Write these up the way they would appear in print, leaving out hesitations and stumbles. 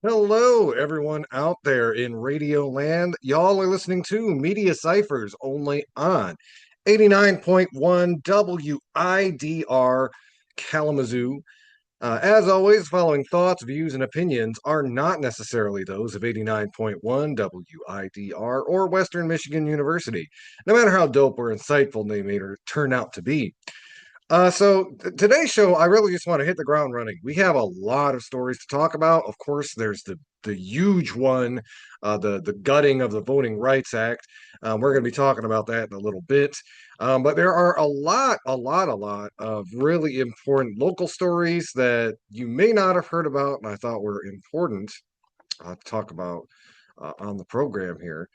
Hello, everyone out there in Radio Land. Y'all are listening to Media Cyphers only on 89.1 WIDR Kalamazoo. As always, following thoughts, views, and opinions are not necessarily those of 89.1 WIDR or Western Michigan University, no matter how dope or insightful they may turn out to be. Today's show, I really just want to hit the ground running. We have a lot of stories to talk about. Of course, there's the huge one, the gutting of the Voting Rights Act. We're going to be talking about that in a little bit. But there are a lot of really important local stories that you may not have heard about, and I thought were important to talk about on the program here.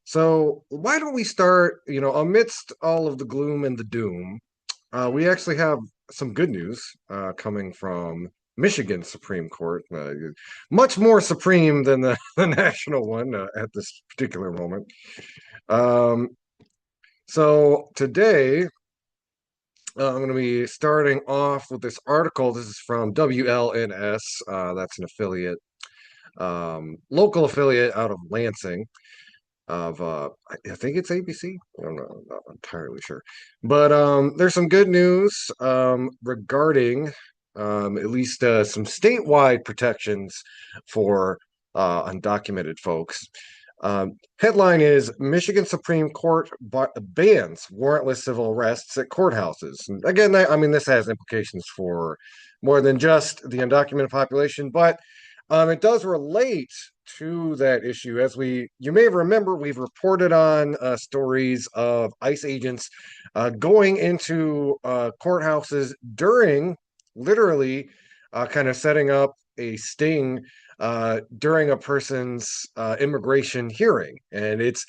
So why don't we start? Amidst all of the gloom and the doom. We actually have some good news coming from Michigan Supreme Court, much more supreme than the national one at this particular moment. Um, so today, I'm going to be starting off with this article. This is from WLNS. That's an affiliate, local affiliate out of Lansing of I think it's ABC. I'm not entirely sure, but there's some good news regarding at least some statewide protections for undocumented folks. Headline is Michigan Supreme Court bans warrantless civil arrests at courthouses. And again, I mean, this has implications for more than just the undocumented population, but it does relate to that issue. You may remember, we've reported on stories of ICE agents going into courthouses during, literally, kind of setting up a sting during a person's immigration hearing, and it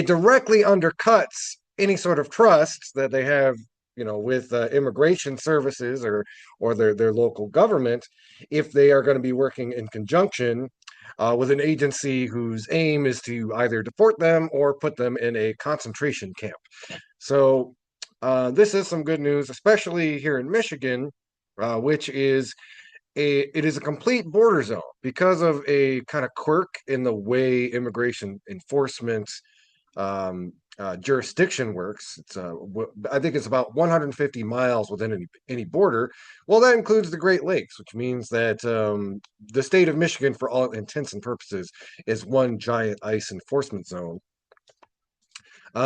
directly undercuts any sort of trust that they have, with immigration services or their local government, if they are going to be working in conjunction with an agency whose aim is to either deport them or put them in a concentration camp. So this is some good news, especially here in Michigan, which is it is a complete border zone because of a kind of quirk in the way immigration enforcement jurisdiction works. I think it's about 150 miles within any border. Well, that includes the Great Lakes, which means that the state of Michigan, for all intents and purposes, is one giant ICE enforcement zone.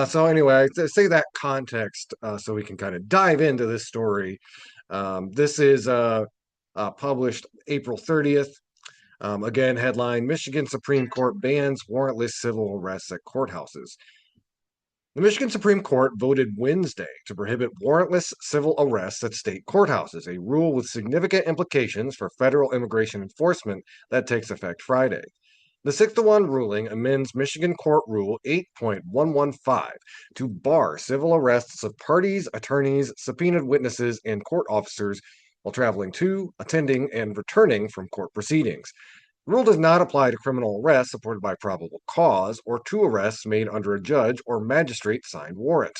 So anyway, to say that context, so we can kind of dive into this story. This is published April 30th. Again, headline Michigan Supreme Court bans warrantless civil arrests at courthouses. The Michigan Supreme Court voted Wednesday to prohibit warrantless civil arrests at state courthouses, a rule with significant implications for federal immigration enforcement that takes effect Friday. The 6-1 ruling amends Michigan Court Rule 8.115 to bar civil arrests of parties, attorneys, subpoenaed witnesses, and court officers while traveling to, attending, and returning from court proceedings. The rule does not apply to criminal arrests supported by probable cause or to arrests made under a judge or magistrate signed warrant.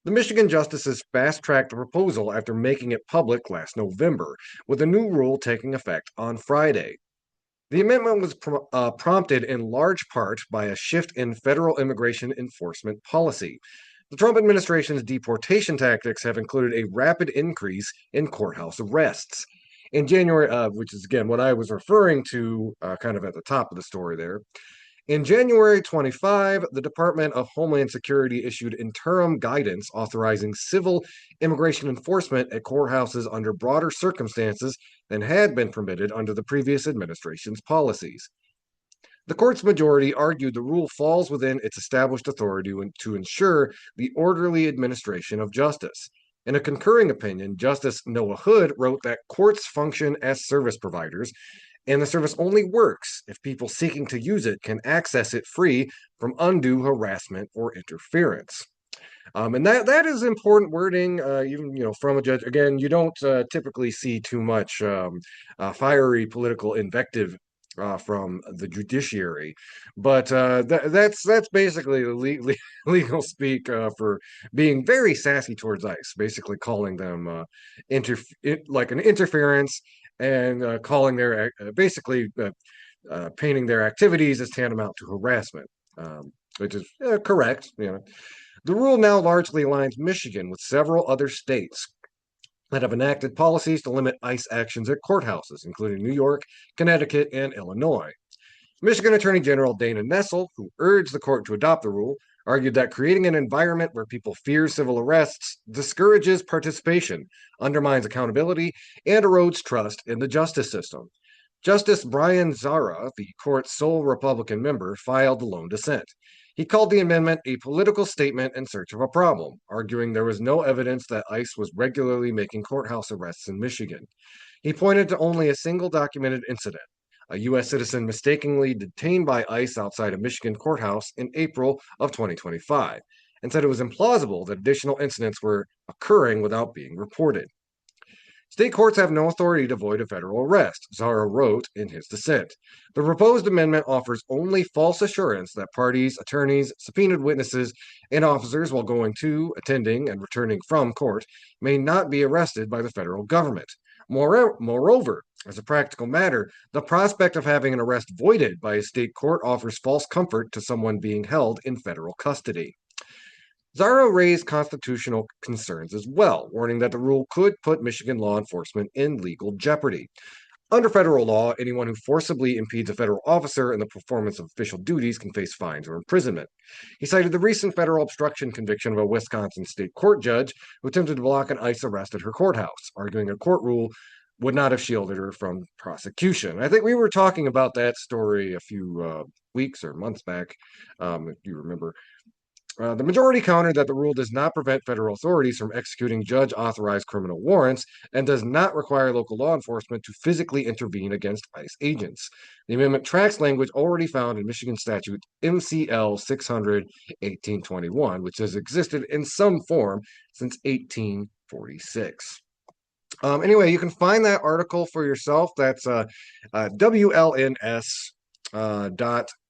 The Michigan justices fast-tracked the proposal after making it public last November, with the new rule taking effect on Friday. The amendment was prompted in large part by a shift in federal immigration enforcement policy. The Trump administration's deportation tactics have included a rapid increase in courthouse arrests. In January, which is again what I was referring to kind of at the top of the story there. In January 25, the Department of Homeland Security issued interim guidance authorizing civil immigration enforcement at courthouses under broader circumstances than had been permitted under the previous administration's policies. The court's majority argued the rule falls within its established authority to ensure the orderly administration of justice. In a concurring opinion, Justice Noah Hood wrote that courts function as service providers, and the service only works if people seeking to use it can access it free from undue harassment or interference. And that is important wording, even from a judge. Again, you don't typically see too much fiery political invective from the judiciary, but that's basically the legal speak for being very sassy towards ICE, basically calling them like an interference and calling their basically painting their activities as tantamount to harassment, which is correct. The rule now largely aligns Michigan with several other states that have enacted policies to limit ICE actions at courthouses, including New York, Connecticut, and Illinois. Michigan Attorney General Dana Nessel, who urged the court to adopt the rule, argued that creating an environment where people fear civil arrests discourages participation, undermines accountability, and erodes trust in the justice system. Justice Brian Zara, the court's sole Republican member, filed the lone dissent. He called the amendment a political statement in search of a problem, arguing there was no evidence that ICE was regularly making courthouse arrests in Michigan. He pointed to only a single documented incident, a U.S. citizen mistakenly detained by ICE outside a Michigan courthouse in April of 2025, and said it was implausible that additional incidents were occurring without being reported. State courts have no authority to void a federal arrest, Zara wrote in his dissent. The proposed amendment offers only false assurance that parties, attorneys, subpoenaed witnesses, and officers, while going to, attending, and returning from court, may not be arrested by the federal government. Moreover, as a practical matter, the prospect of having an arrest voided by a state court offers false comfort to someone being held in federal custody. Zara raised constitutional concerns as well, warning that the rule could put Michigan law enforcement in legal jeopardy. Under federal law, anyone who forcibly impedes a federal officer in the performance of official duties can face fines or imprisonment. He cited the recent federal obstruction conviction of a Wisconsin state court judge who attempted to block an ICE arrest at her courthouse, arguing a court rule would not have shielded her from prosecution. I think we were talking about that story a few weeks or months back, if you remember. The majority countered that the rule does not prevent federal authorities from executing judge authorized criminal warrants and does not require local law enforcement to physically intervene against ICE agents. The amendment tracks language already found in Michigan statute MCL 600-1821, which has existed in some form since 1846. Anyway, you can find that article for yourself. That's WLNS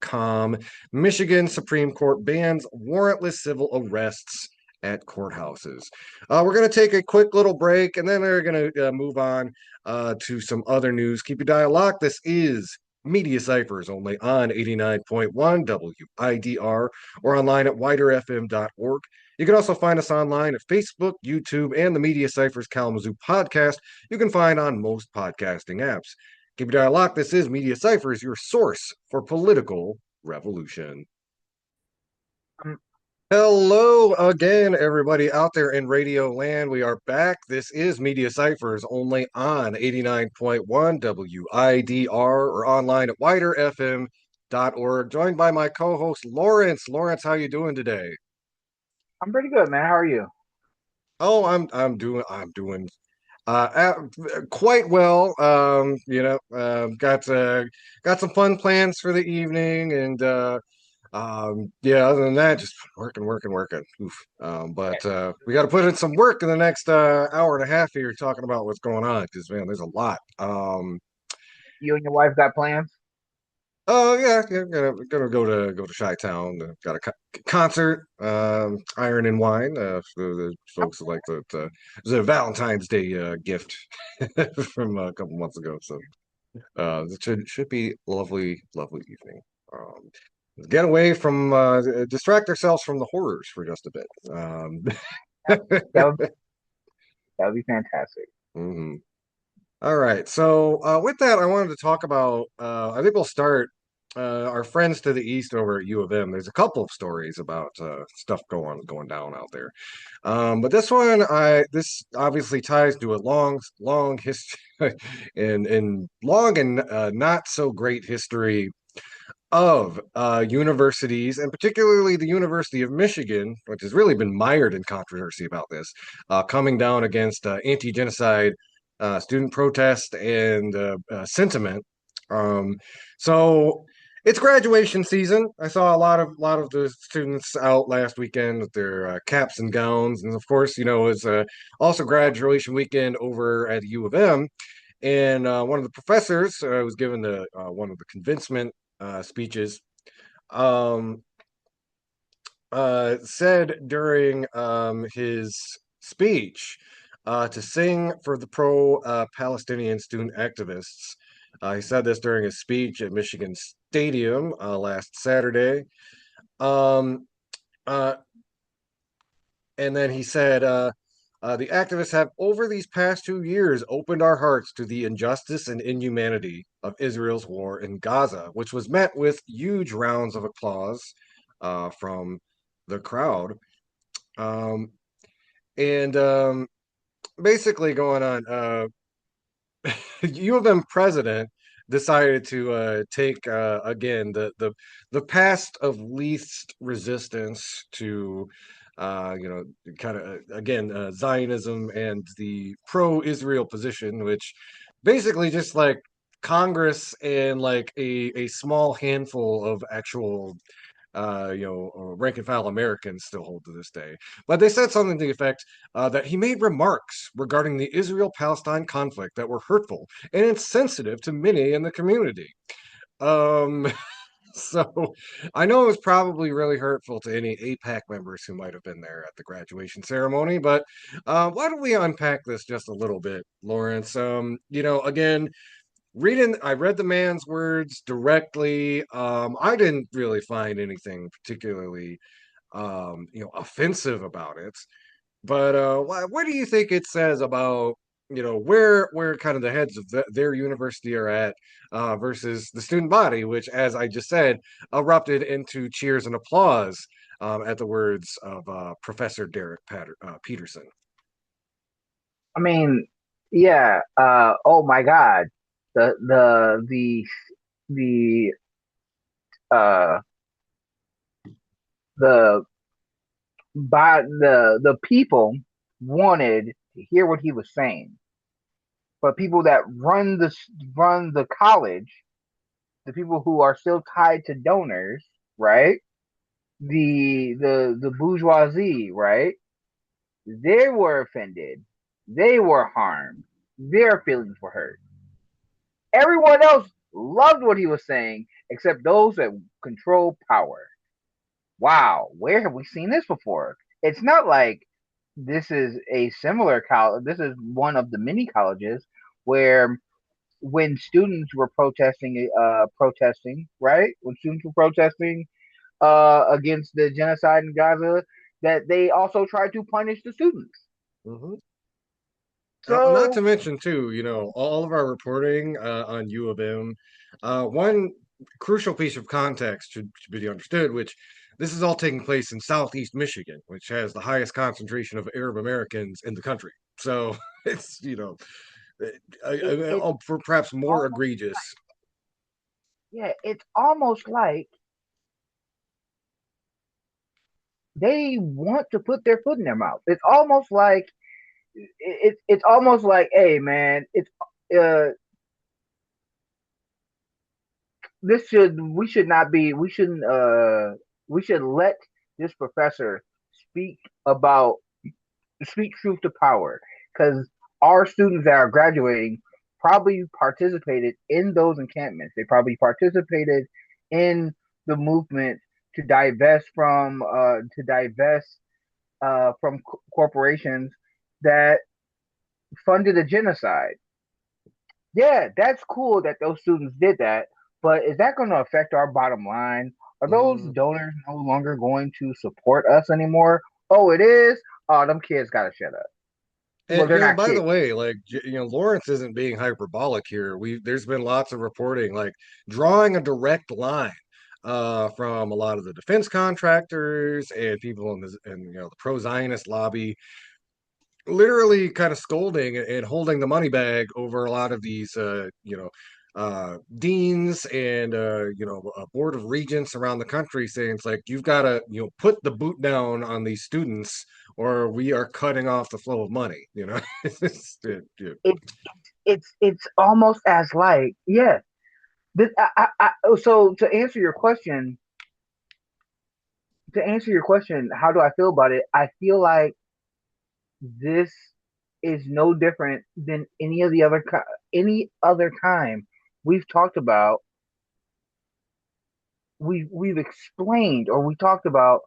.com. Michigan Supreme Court bans warrantless civil arrests at courthouses. We're going to take a quick little break, and then we're going to move on to some other news. Keep your dial locked. This is Media Cyphers, only on 89.1 WIDR or online at widerfm.org. You can also find us online at Facebook, YouTube, and the Media Cyphers Kalamazoo podcast you can find on most podcasting apps. Keep your dial locked. This is Media Cyphers, your source for political revolution. Hello again, everybody out there in radio land. We are back. This is Media Cyphers, only on 89.1 WIDR or online at widerfm.org. Joined by my co-host Lawrence. Lawrence, how you doing today? I'm pretty good, man. How are you? Oh, I'm doing quite well. Got some fun plans for the evening, and yeah, other than that, just working. Oof. But we got to put in some work in the next hour and a half here, talking about what's going on, because man, there's a lot. You and your wife got plans? Oh yeah, gonna go to Chi-Town. Got a concert, Iron and Wine. For the folks who like the it was a Valentine's Day gift from a couple months ago. So it should be lovely evening. Get away from distract ourselves from the horrors for just a bit. That would, that would be fantastic. Mhm. All right. So with that, I wanted to talk about. I think we'll start our friends to the east over at U of M. There's a couple of stories about stuff going down out there, but this obviously ties to a long history and long and not so great history of universities, and particularly the University of Michigan, which has really been mired in controversy about this, coming down against anti-genocide student protest and sentiment. Um, so it's graduation season. I saw a lot of the students out last weekend with their caps and gowns, and of course, it's also graduation weekend over at U of M. And one of the professors was given one of the commencement speeches, um, said during his speech to sing for the pro Palestinian student activists He said this during his speech at Michigan Stadium last Saturday. Um, uh, and then he said, the activists have, over these past 2 years, opened our hearts to the injustice and inhumanity of Israel's war in Gaza, which was met with huge rounds of applause from the crowd. Um, and basically going on, U of M president decided to take again the past of least resistance to kind of again Zionism and the pro-Israel position, which basically just like Congress and like a small handful of actual rank and file Americans still hold to this day. But they said something to the effect that he made remarks regarding the Israel Palestine conflict that were hurtful and insensitive to many in the community. Um, so I know it was probably really hurtful to any APAC members who might have been there at the graduation ceremony, but why don't we unpack this just a little bit, Lawrence? Again, I read the man's words directly. I didn't really find anything particularly offensive about it. But what do you think it says about where kind of the heads of their university are at versus the student body, which, as I just said, erupted into cheers and applause at the words of Professor Derek Peterson. I mean, yeah. Oh my God, the the uh the the people wanted to hear what he was saying, but people that run the college, the people who are still tied to donors, right? The bourgeoisie, right? They were offended. They were harmed. Their feelings were hurt. Everyone else loved what he was saying, except those that control power. Wow, where have we seen this before? It's not like this is a similar college. This is one of the many colleges where when students were protesting, right? When students were protesting against the genocide in Gaza, that they also tried to punish the students. Mm-hmm. Not to So, mention, too, all of our reporting on U of M. One crucial piece of context should be understood, which this is all taking place in Southeast Michigan, which has the highest concentration of Arab Americans in the country. So it's, for perhaps more almost, egregious. yeah, it's almost like they want to put their foot in their mouth. It's almost like, hey man, it's uh this should we should not be we shouldn't we should let this professor speak about speak truth to power, because our students that are graduating probably participated in those encampments. They probably participated in the movement to divest from corporations that funded a genocide. Yeah, that's cool that those students did that, but is that going to affect our bottom line? Are those Mm. donors no longer going to support us anymore? Oh, it is. Oh, them kids got to shut up. Well, And they're not by the kids. way, like Lawrence isn't being hyperbolic here. There's been lots of reporting, like drawing a direct line from a lot of the defense contractors and people the pro-Zionist lobby, literally kind of scolding and holding the money bag over a lot of these, deans and a board of regents around the country, saying it's like you've got to put the boot down on these students, or we are cutting off the flow of money. It, it's almost as like, yeah. So to answer your question, how do I feel about it? I feel like this is no different than any other time we've talked about we've explained, or we talked about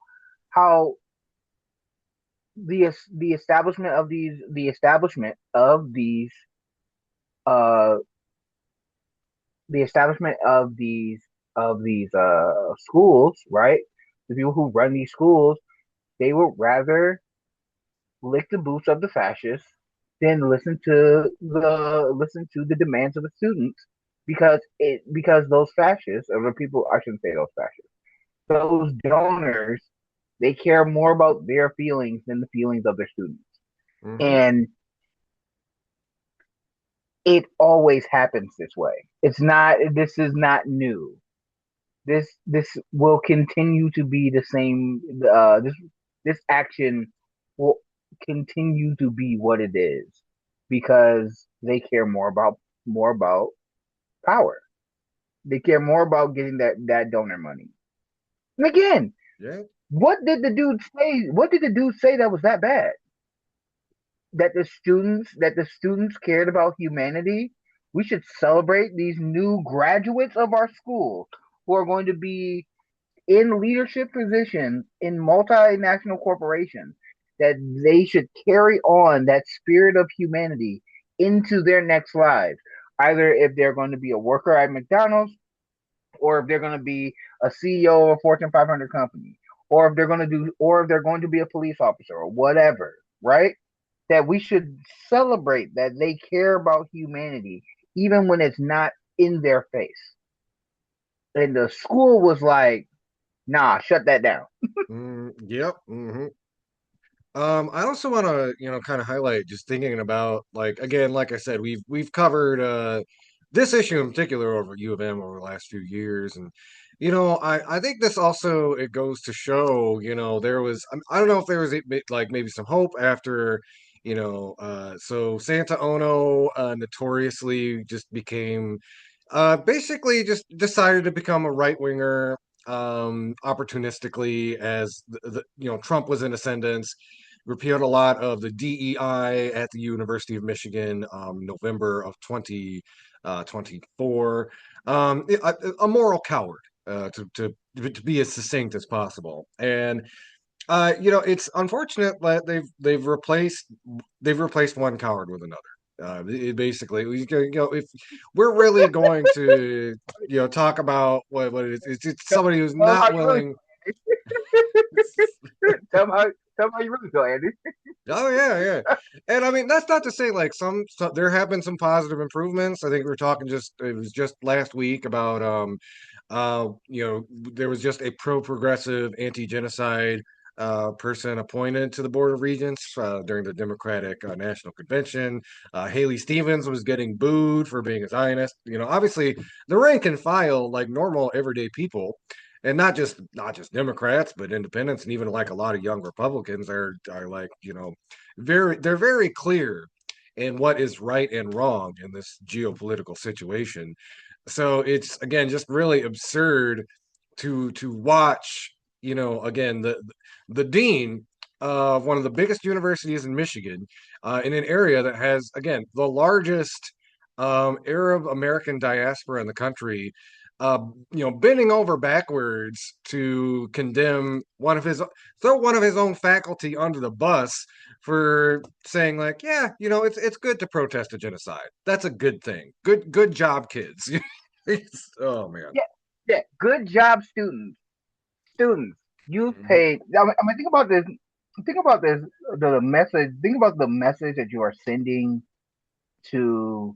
how the establishment of these uh the establishment of these schools, right? The people who run these schools, they would rather lick the boots of the fascists than listen to the demands of the students because those fascists, or the people, I shouldn't say those fascists, those donors, they care more about their feelings than the feelings of their students. Hmm. And it always happens this way. It's not, this is not new. This will continue to be the same. This action will continue to be what it is because they care more about power. They care more about getting that donor money. And again, Yeah. what did the dude say? What did the dude say that was that bad? That the students cared about humanity. We should celebrate these new graduates of our school who are going to be in leadership positions in multinational corporations, that they should carry on that spirit of humanity into their next lives. Either if they're going to be a worker at McDonald's, or if they're going to be a CEO of a Fortune 500 company, or if they're going to be a police officer or whatever, right? That we should celebrate that they care about humanity, even when it's not in their face. And the school was like, nah, shut that down. Yep. I also want to, kind of highlight just thinking about like again, like I said, we've covered this issue in particular over at U of M over the last few years, and I think this also it goes to show, there was I don't know if there was like maybe some hope after, so Santa Ono notoriously just became basically just decided to become a right winger opportunistically as Trump was in ascendance, repealed a lot of the DEI at the University of Michigan, November of 2024. A moral coward, to be as succinct as possible. And it's unfortunate that they've replaced one coward with another. Basically, if we're really going to talk about what it is, it's Tell somebody who's them how not you really willing. tell them how you really feel, Andy. Oh yeah, yeah. And I mean that's not to say like there have been some positive improvements. I think we were talking just it was just last week about there was just a pro-progressive anti-genocide person appointed to the Board of Regents during the Democratic National Convention. Haley Stevens was getting booed for being a Zionist. Obviously the rank and file, like normal everyday people, and not just Democrats, but independents, and even like a lot of young Republicans are like they're very clear in what is right and wrong in this geopolitical situation. So it's again just really absurd to watch again the dean of one of the biggest universities in Michigan, in an area that has again the largest Arab American diaspora in the country, uh, bending over backwards to condemn throw one of his own faculty under the bus for saying like, yeah, it's good to protest a genocide. That's a good thing. Good job, kids. Oh man. Yeah, yeah. Good job, students. Students, you've Mhm. paid. I mean, think about this. Think about this. The message. Think about the message that you are sending to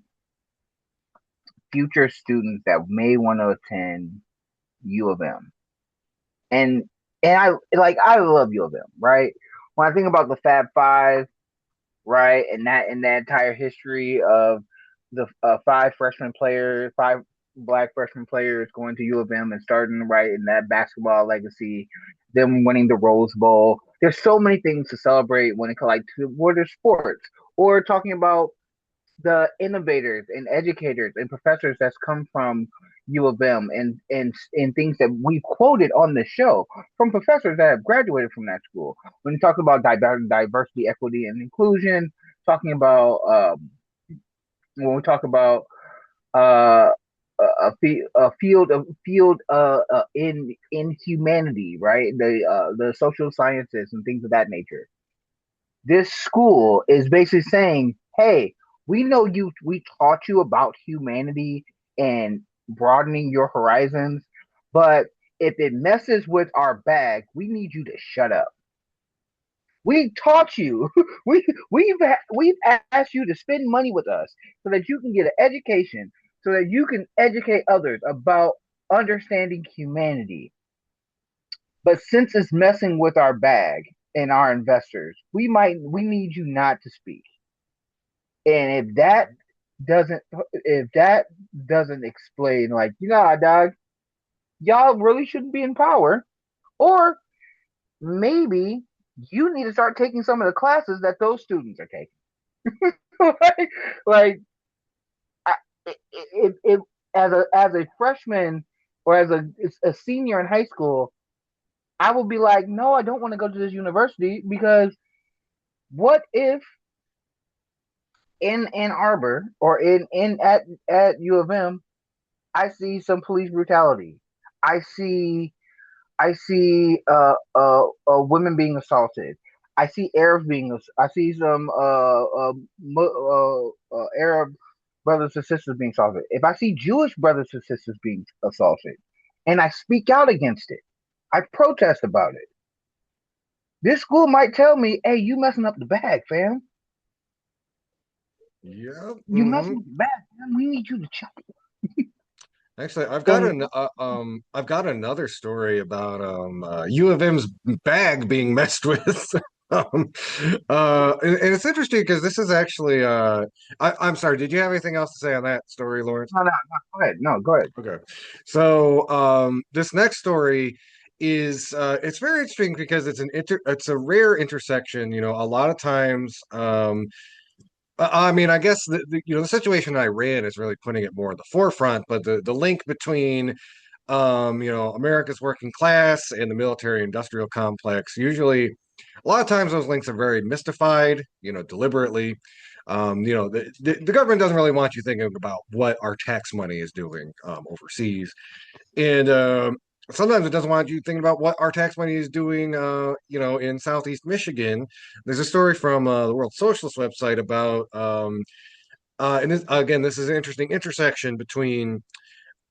future students that may want to attend U of M. And I love U of M, right? When I think about the Fab Five, right, and that entire history of the five black freshman players going to U of M and starting right in that basketball legacy, them winning the Rose Bowl. There's so many things to celebrate when it comes like to water sports, or talking about the innovators and educators and professors that's come from U of M, and things that we quoted on the show from professors that have graduated from that school. When you talk about diversity, equity, and inclusion, talking about when we talk about uh, a field in humanity, right? The social sciences and things of that nature. This school is basically saying, hey, we know we taught you about humanity and broadening your horizons, but if it messes with our bag, we need you to shut up. We taught you. We've asked you to spend money with us so that you can get an education, so that you can educate others about understanding humanity. But since it's messing with our bag and our investors, we need you not to speak. And doesn't if that doesn't explain, like, dog, y'all really shouldn't be in power, or maybe you need to start taking some of the classes that those students are taking. like, like I, it as a freshman or as a senior in high school, I will be like, no, I don't want to go to this university because what if in Ann Arbor or in at U of M, I see some police brutality. I see I see women being assaulted. I see Arabs being. I see some Arab brothers and sisters being assaulted. If I see Jewish brothers and sisters being assaulted, and I speak out against it, I protest about it. This school might tell me, "Hey, you messing up the bag, fam. Yeah. You messing up the bag, fam. We need you to check it." Actually, And I've got another story about U of M's bag being messed with. um, and it's interesting because this is actually I'm sorry, did you have anything else to say on that story, Lawrence? no, go ahead. No, go ahead. Okay. So this next story is it's very interesting because it's a rare intersection. You know, a lot of times I mean, I guess the situation in Iran is really putting it more in the forefront, but the link between America's working class and the military industrial complex, usually a lot of times those links are very mystified, deliberately. The government doesn't really want you thinking about what our tax money is doing overseas. And sometimes it doesn't want you thinking about what our tax money is doing, in Southeast Michigan. There's a story from the World Socialist website about, and this is an interesting intersection between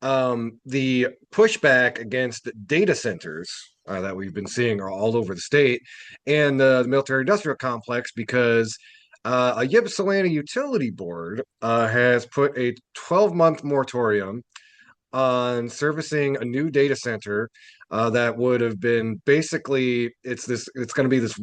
the pushback against data centers that we've been seeing all over the state and the military industrial complex because a Ypsilanti utility board has put a 12-month moratorium on servicing a new data center that would have been basically it's going to be this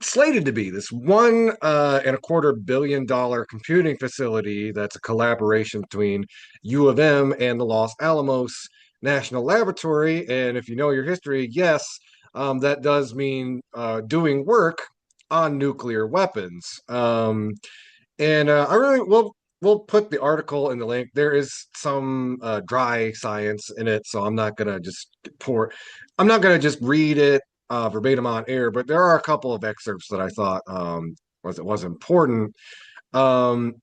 slated to be this $1.25 billion computing facility that's a collaboration between U of M and the Los Alamos National Laboratory. And if you know your history, yes, that does mean doing work on nuclear weapons. And I really we'll put the article in the link. There is some dry science in it, so I'm not gonna just read it verbatim on air, but there are a couple of excerpts that I thought was important um,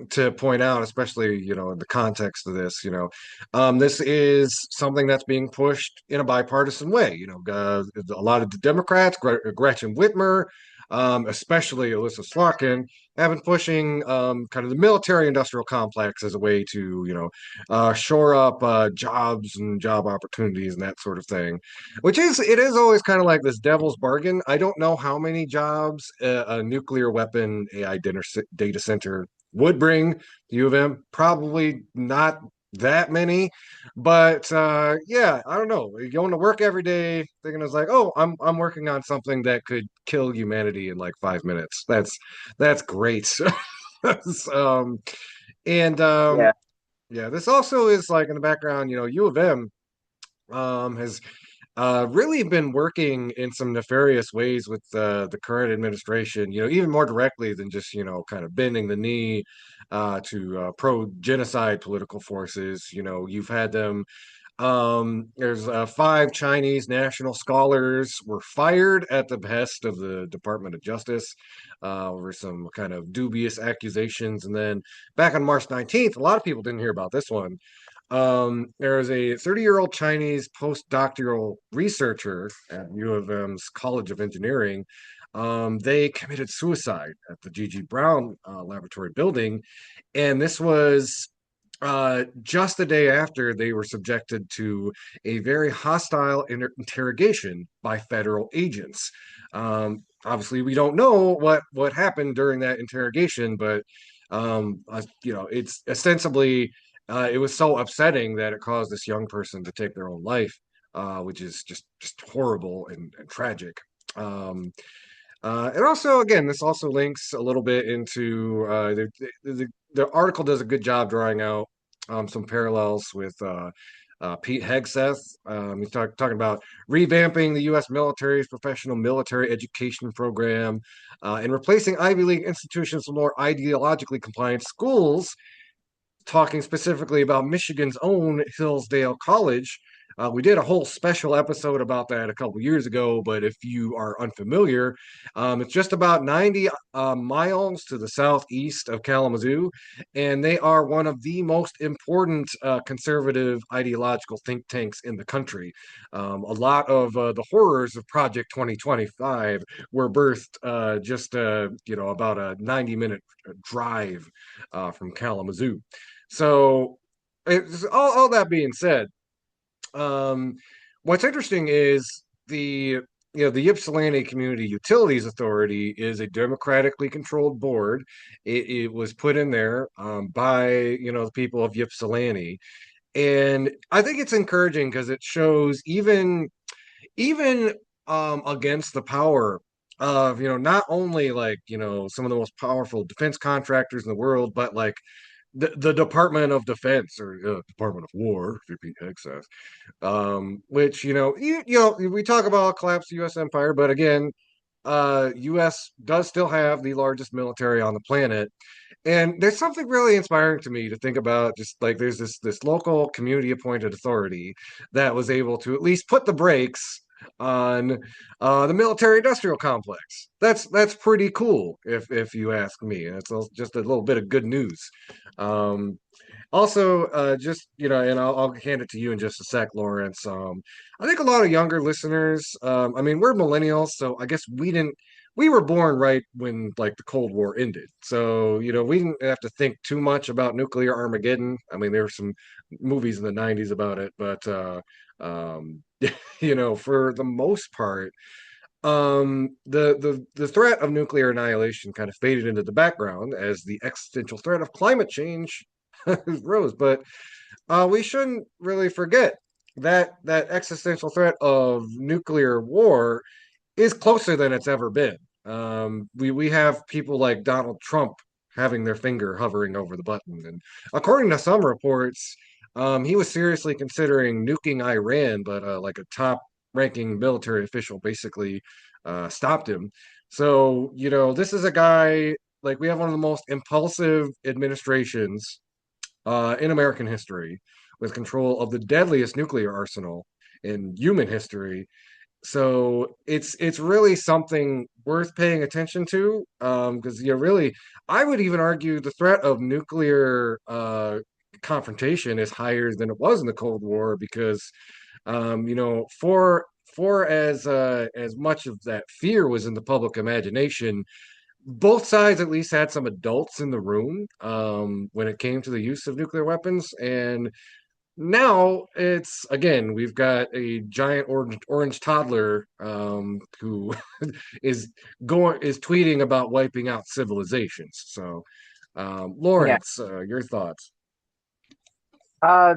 to point out, especially in the context of this. This is something that's being pushed in a bipartisan way. A lot of the Democrats, Gretchen Whitmer, especially Alyssa Slotkin, have been pushing kind of the military-industrial complex as a way to, shore up jobs and job opportunities and that sort of thing. It is always kind of like this devil's bargain. I don't know how many jobs a nuclear weapon AI data center would bring to U of M. Probably not that many, but yeah, I don't know. Going to work every day thinking it's like, oh, I'm working on something that could kill humanity in like 5 minutes. That's great. um, and Yeah, yeah, this also is like in the background. U of M has really been working in some nefarious ways with the current administration, even more directly than just, kind of bending the knee to pro-genocide political forces. You've had them. There's five Chinese national scholars were fired at the behest of the Department of Justice over some kind of dubious accusations. And then back on March 19th, a lot of people didn't hear about this one. There is a 30-year-old Chinese postdoctoral researcher at U of M's College of Engineering. They committed suicide at the G.G. Brown Laboratory building, and this was just the day after they were subjected to a very hostile interrogation by federal agents. Obviously, we don't know what happened during that interrogation, but it's ostensibly it was so upsetting that it caused this young person to take their own life, which is just horrible and tragic. Um, and also, again, this also links a little bit into the article does a good job drawing out some parallels with Pete Hegseth. He's talking about revamping the U.S. military's professional military education program and replacing Ivy League institutions with more ideologically compliant schools, talking specifically about Michigan's own Hillsdale College. We did a whole special episode about that a couple years ago, but if you are unfamiliar, it's just about 90 miles to the southeast of Kalamazoo, and they are one of the most important conservative ideological think tanks in the country. A lot of the horrors of Project 2025 were birthed about a 90-minute drive from Kalamazoo. So, all that being said, um, what's interesting is the Ypsilanti Community Utilities Authority is a democratically controlled board. It was put in there by the people of Ypsilanti, and I think it's encouraging because it shows even against the power of not only like some of the most powerful defense contractors in the world, but like the Department of Defense or Department of War, repeat excess, which we talk about collapse of the U.S. empire, but again, U.S. does still have the largest military on the planet, and there's something really inspiring to me to think about. Just like there's this local community appointed authority that was able to at least put the brakes on the military industrial complex. That's pretty cool if you ask me. And it's just a little bit of good news. Um, Also, just and I'll hand it to you in just a sec, Lawrence. I think a lot of younger listeners. I mean, we're millennials, so I guess we didn't. We were born right when like the Cold War ended, so we didn't have to think too much about nuclear Armageddon. I mean, there were some movies in the '90s about it, but um, for the most part, the threat of nuclear annihilation kind of faded into the background as the existential threat of climate change rose. But we shouldn't really forget that existential threat of nuclear war is closer than it's ever been. We have people like Donald Trump having their finger hovering over the button, and according to some reports, he was seriously considering nuking Iran, but like a top-ranking military official basically stopped him. So this is a guy like we have one of the most impulsive administrations in American history, with control of the deadliest nuclear arsenal in human history. So it's really something worth paying attention to, because really, I would even argue the threat of nuclear confrontation is higher than it was in the Cold War because for as much of that fear was in the public imagination, both sides at least had some adults in the room when it came to the use of nuclear weapons. And now it's again, we've got a giant orange toddler who is tweeting about wiping out civilizations. So, Yeah. Lawrence, your thoughts? Uh,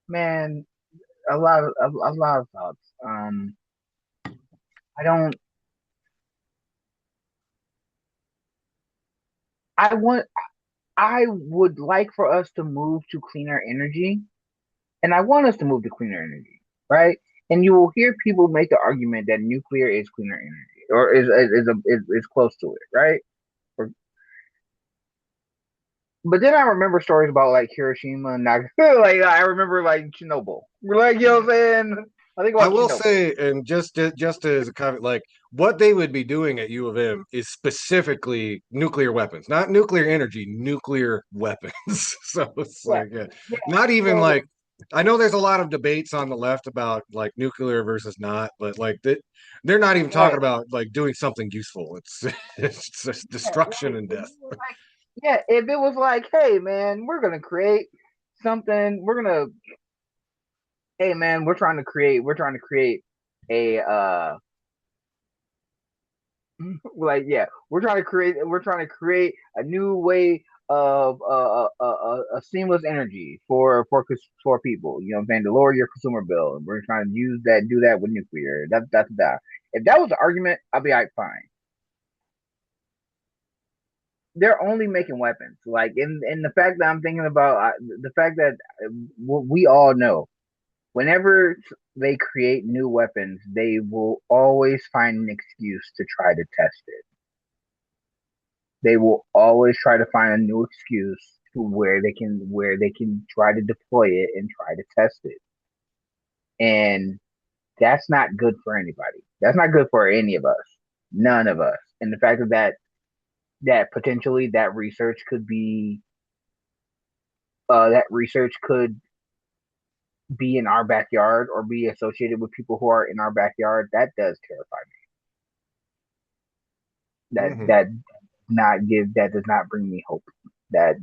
man, a lot of thoughts. I don't. I want. I would like for us to move to cleaner energy, and I want us to move to cleaner energy, right? And you will hear people make the argument that nuclear is cleaner energy, or is close to it, right? Or, but then I remember stories about like Hiroshima and Nagasaki. Like I remember like Chernobyl. Like you know what I'm saying? I think I about will Chernobyl. say, and just as a comment, like what they would be doing at U of M is specifically nuclear weapons, not nuclear energy, nuclear weapons. So it's Yeah, like, yeah. not even So like, I know there's a lot of debates on the left about like nuclear versus not, but like they're not even talking right, about like doing something useful. It's it's just yeah, destruction and death. Yeah, if it was like, hey man, we're gonna create something, hey man, we're trying to create a like yeah, we're trying to create a new way of a seamless energy for people. You know what I'm saying? To lower your consumer bill, and we're trying to do that with nuclear. That's that. If that was the argument, I'd be like, fine. They're only making weapons. Like, in the fact that I'm thinking about the fact that we all know whenever they create new weapons, they will always find an excuse to try to test it. They will always try to find a new excuse to where they can try to deploy it and try to test it. And that's not good for anybody. That's not good for any of us. None of us. And the fact that potentially that research could be in our backyard or be associated with people who are in our backyard, that does terrify me. That Hmm. that not give that does not bring me hope. That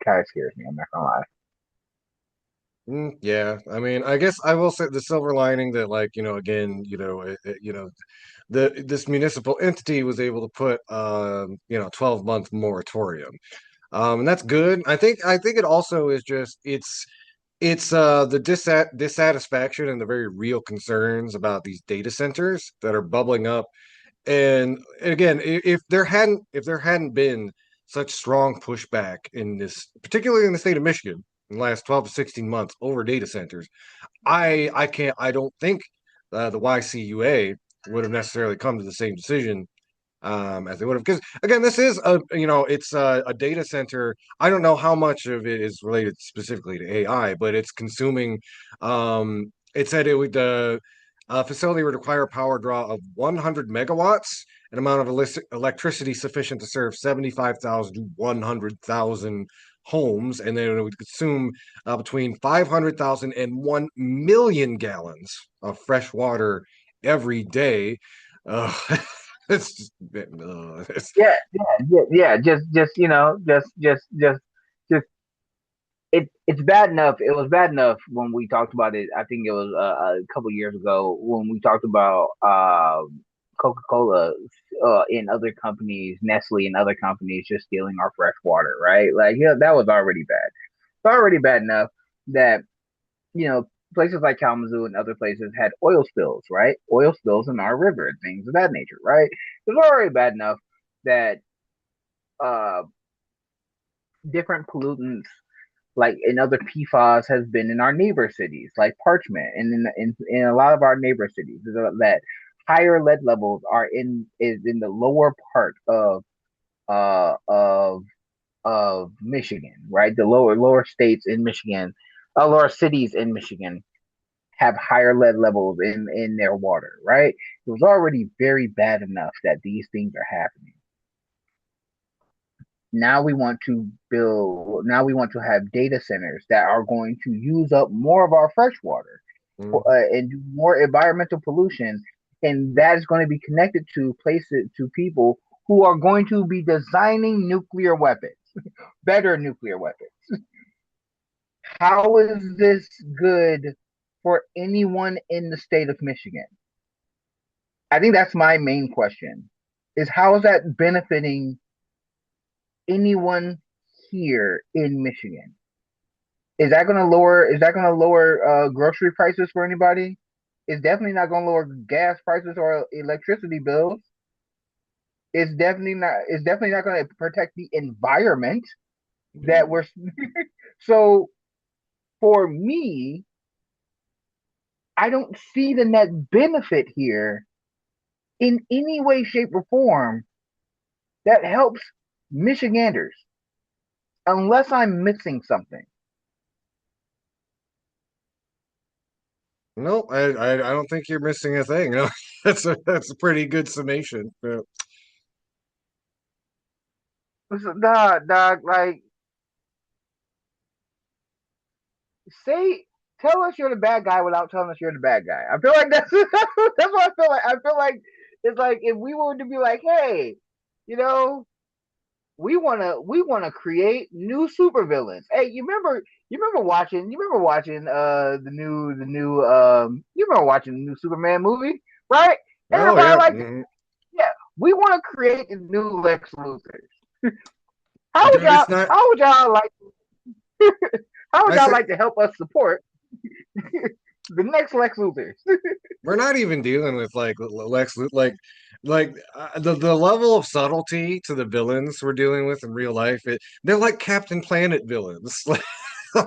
kind of scares me. I'm not gonna lie. Yeah, I mean, I guess I will say the silver lining that, like, again, this municipal entity was able to put 12-month moratorium. And that's good. I think it also is just it's the dissatisfaction and the very real concerns about these data centers that are bubbling up. And again, if there hadn't been such strong pushback in this, particularly in the state of Michigan, in the last 12 to 16 months over data centers, I don't think the YCUA would have necessarily come to the same decision as they would have. Because again, this is it's a data center. I don't know how much of it is related specifically to AI, but it's consuming. It said it would the facility would require a power draw of 100 megawatts, an amount of electricity sufficient to serve 75,000 to 100,000 homes, and then it would consume between 500,000 and 1 million gallons of fresh water every day. Uh, it's just Yeah. Just it's bad enough. It was bad enough when we talked about it. I think it was a couple years ago when we talked about Coca-Cola in other companies, Nestle and other companies just stealing our fresh water, right? Like, yeah, that was already bad. It's already bad enough that you know places like Kalamazoo and other places had oil spills, right? Oil spills in our river, things of that nature, right? It's already bad enough that uh different pollutants like in other PFAS has been in our neighbor cities, like Parchment, and in a lot of our neighbor cities, that higher lead levels is in the lower part uh of of Michigan, right? The lower states in Michigan, lower cities in Michigan have higher lead levels in their water, right? It was already very bad enough that these things are happening. Now we want to have data centers that are going to use up more of our fresh water Mhm. and do more environmental pollution, and that is going to be connected to people who are going to be designing nuclear weapons, better nuclear weapons. How is this good for anyone in the state of Michigan? I think that's my main question, is how is that benefiting anyone here in Michigan? Is that going to lower grocery prices for anybody? It's definitely not going to lower gas prices or electricity bills. It's definitely not going to protect the environment that No. we're so for me, I don't see the net benefit here in any way, shape, or form that helps Michiganders, unless I'm missing something. No, I don't think you're missing a thing. No, that's a pretty good summation. Dog, like say tell us you're the bad guy without telling us you're the bad guy. I feel like that's that's what I feel like. I feel like it's like if we were to be like, hey, you know, we wanna create new supervillains. Hey, you remember watching you remember watching the new Superman movie, right? Oh Everybody yeah. like, yeah, we want to create new Lex Luthors. How would Dude, y'all it's not. how would y'all like how would I y'all say like to help us support the next Lex Luthors? we're not even dealing with like Lex the level of subtlety to the villains we're dealing with in real life. They're like Captain Planet villains.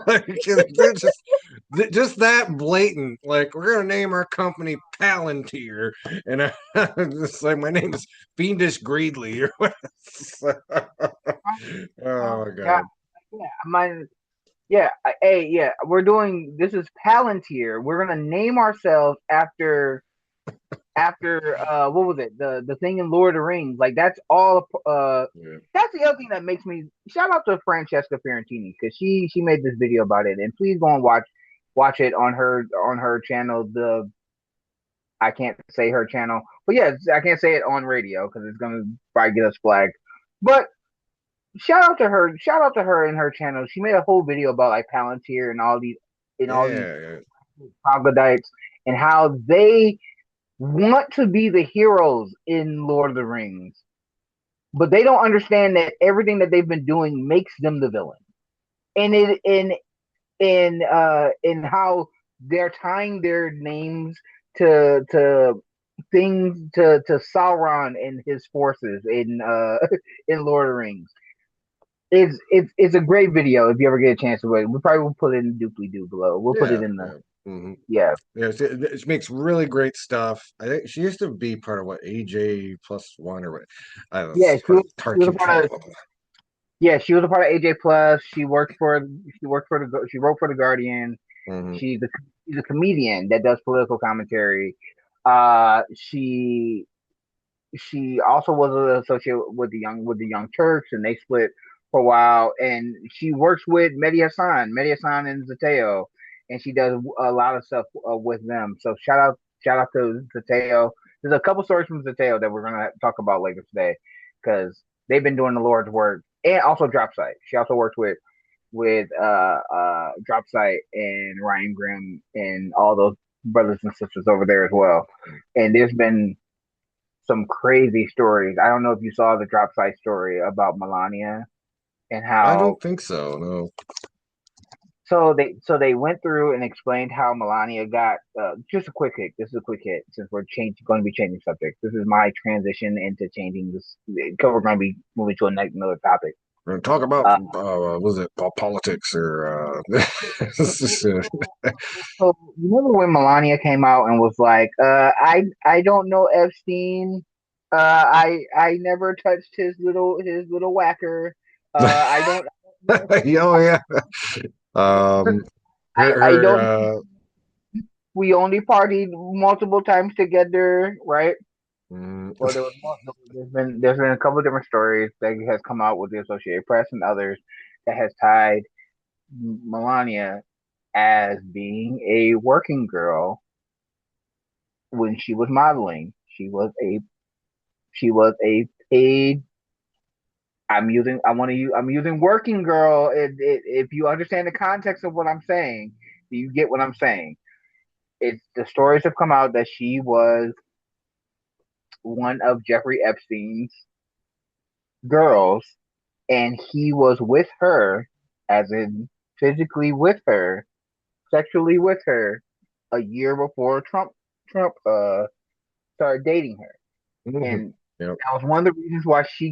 Like, they're just that blatant. Like, we're gonna name our company Palantir, and it's like my name is Fiendish Greedley or what. Oh my Yeah, god. yeah, yeah, hey, yeah, we're doing this is Palantir. We're gonna name ourselves after what was it, the thing in Lord of the Rings. Like that's all. Yeah. That's the other thing that makes me shout out to Francesca Ferrantini because she made this video about it, and please go and watch it on her channel. The I can't say her channel, but yes, I can't say it on radio because it's gonna probably get us flagged. But shout out to her and her channel. She made a whole video about like Palantir and all these Yeah. troglodytes and how they want to be the heroes in Lord of the Rings, but they don't understand that everything that they've been doing makes them the villain. And it in how they're tying their names to things to Sauron and his forces in in Lord of the Rings. It's a great video if you ever get a chance to it. We probably will put it in doobly doo below. We'll put it Yeah. in the Yeah. Hmm. yeah. Yeah, she makes really great stuff. I think she used to be part of what AJ plus one or what. I Yeah, was part of she was a Tarkin part Trek. of yeah, she was a part of AJ Plus. She wrote for the Guardian. Hmm. She's a comedian that does political commentary. She also was an associate with the Young Turks, and they split for a while. And she works with Mehdi Hasan and Zateo, and she does a lot of stuff with them. So shout out to Zateo. There's a couple stories from Zateo that we're gonna talk about later today because they've been doing the Lord's work, and also Dropsite. She also works with Dropsite and Ryan Grimm and all those brothers and sisters over there as well. And there's been some crazy stories. I don't know if you saw the drop site story about Melania and I how don't think so. No. so they went through and explained how Melania got just a quick hit. This is a quick hit since going to be changing subjects. This is my transition into changing this because we're going to be moving to another topic. We're gonna talk about Uh, was it politics or so you remember when Melania came out and was like, I don't know Epstein. I never touched his little whacker. I don't Oh yeah. Um I her don't we only partied multiple times together, right? mm, Well, there's been a couple of different stories that has come out with the Associated Press and others that has tied Melania as being a working girl when she was modeling. She was a paid. I'm using working girl. If you understand the context of what I'm saying, you get what I'm saying. It's the stories have come out that she was one of Jeffrey Epstein's girls, and he was with her, as in physically with her, sexually with her, a year before Trump started dating her, mhm. and Yep. that was one of the reasons why she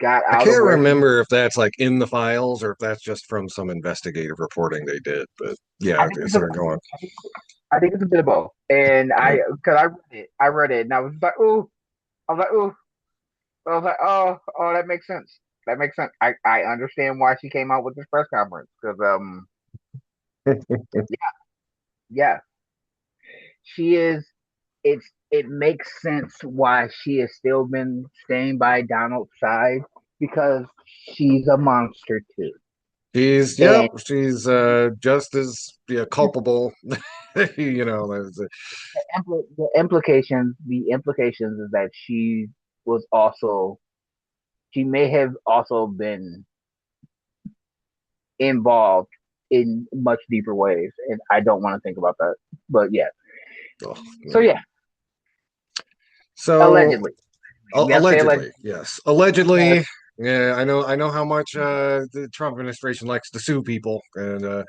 got I out of can't where she remember if that's like in the files or if that's just from some investigative reporting they did, but I yeah, think it's it's a going. I think it's a bit of both. And Yeah. because I read it, and I was like, ooh, I was like, ooh, I was like, oh, that makes sense. That makes sense. I understand why she came out with this press conference because yeah, she is. It makes sense why she has still been staying by Donald's side because she's a monster too, Yep, and she's just as yeah, culpable. You know, the implications is that she was also she may have also been involved in much deeper ways, and I don't want to think about that. But yeah, Oh, so man. yeah, So allegedly, we have to say allegedly, allegedly. yes, Yes, allegedly. Yeah, I know how much the Trump administration likes to sue people, yeah, yeah.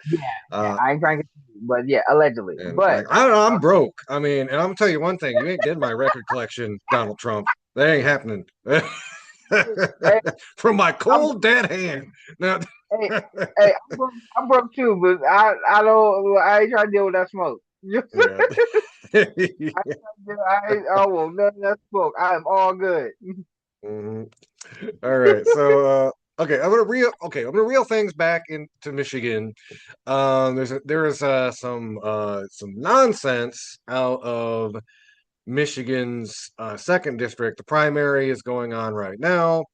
uh, I ain't trying to, but yeah, allegedly. and But like I don't know, I'm broke. I mean, and I'm gonna tell you one thing: you ain't getting my record collection, Donald Trump. That ain't happening. hey, From my I'm cold dead hand. Now, hey, hey, I'm broke too, but I ain't trying to deal with that smoke. yeah. I want none of that smoke. I am all good. Mhm. All right. So okay, I'm gonna reel things back into Michigan. There is some nonsense out of Michigan's second district. The primary is going on right now.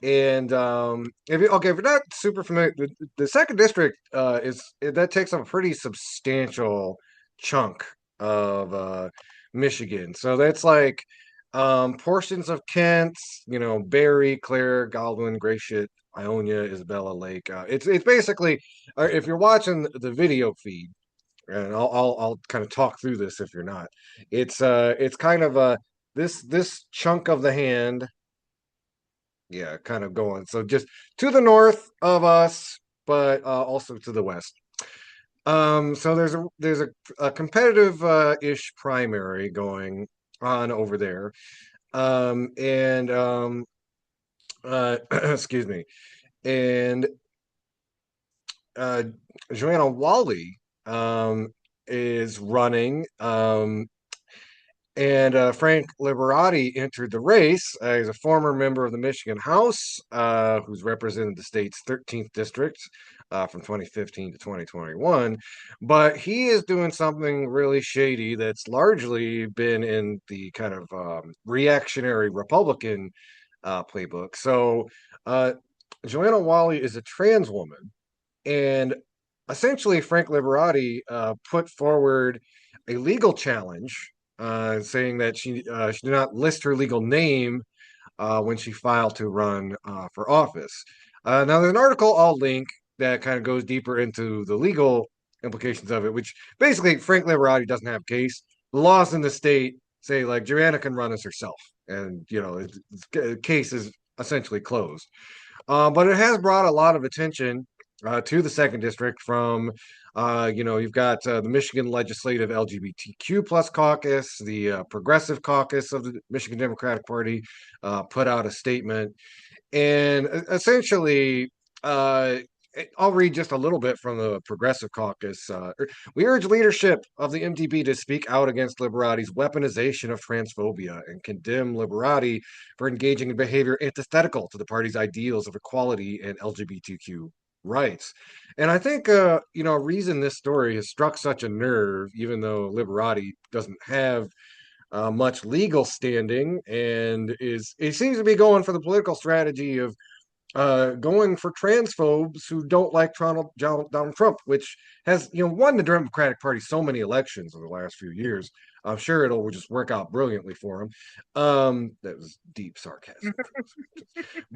And if you're not super familiar, the second district that takes up a pretty substantial chunk of Michigan. So that's like portions of Kent, Barry, Clare, Goldwyn, Gratiot, Ionia, Isabella, Lake. It's basically if you're watching the video feed, and I'll kind of talk through this if you're not. It's kind of this chunk of the hand, yeah, kind of going. So just to the north of us, but also to the west. So there's a competitive ish primary going on over there. And excuse me. And uh Joanna Wally is running. And Frank Liberati entered the race. He's a former member of the Michigan House who's represented the state's 13th district from 2015 to 2021. But he is doing something really shady that's largely been in the kind of reactionary Republican playbook. So uh, Joanna Wally is a trans woman. And essentially, Frank Liberati put forward a legal challenge saying that she did not list her legal name when she filed to run for office. Now, there's an article I'll link that kind of goes deeper into the legal implications of it, which basically Frank Liberati doesn't have a case. The laws in the state say like Joanna can run as herself, and the case is essentially closed. But it has brought a lot of attention to the second district from, you've got the Michigan Legislative LGBTQ plus caucus, the Progressive Caucus of the Michigan Democratic Party put out a statement. And essentially, uh, I'll read just a little bit from the Progressive Caucus. We urge leadership of the MDB to speak out against Liberati's weaponization of transphobia and condemn Liberati for engaging in behavior antithetical to the party's ideals of equality and LGBTQ rights. And I think, a reason this story has struck such a nerve, even though Liberati doesn't have much legal standing and it seems to be going for the political strategy of going for transphobes who don't like Donald Trump, which has won the Democratic Party so many elections over the last few years. I'm sure it'll just work out brilliantly for him. That was deep sarcasm,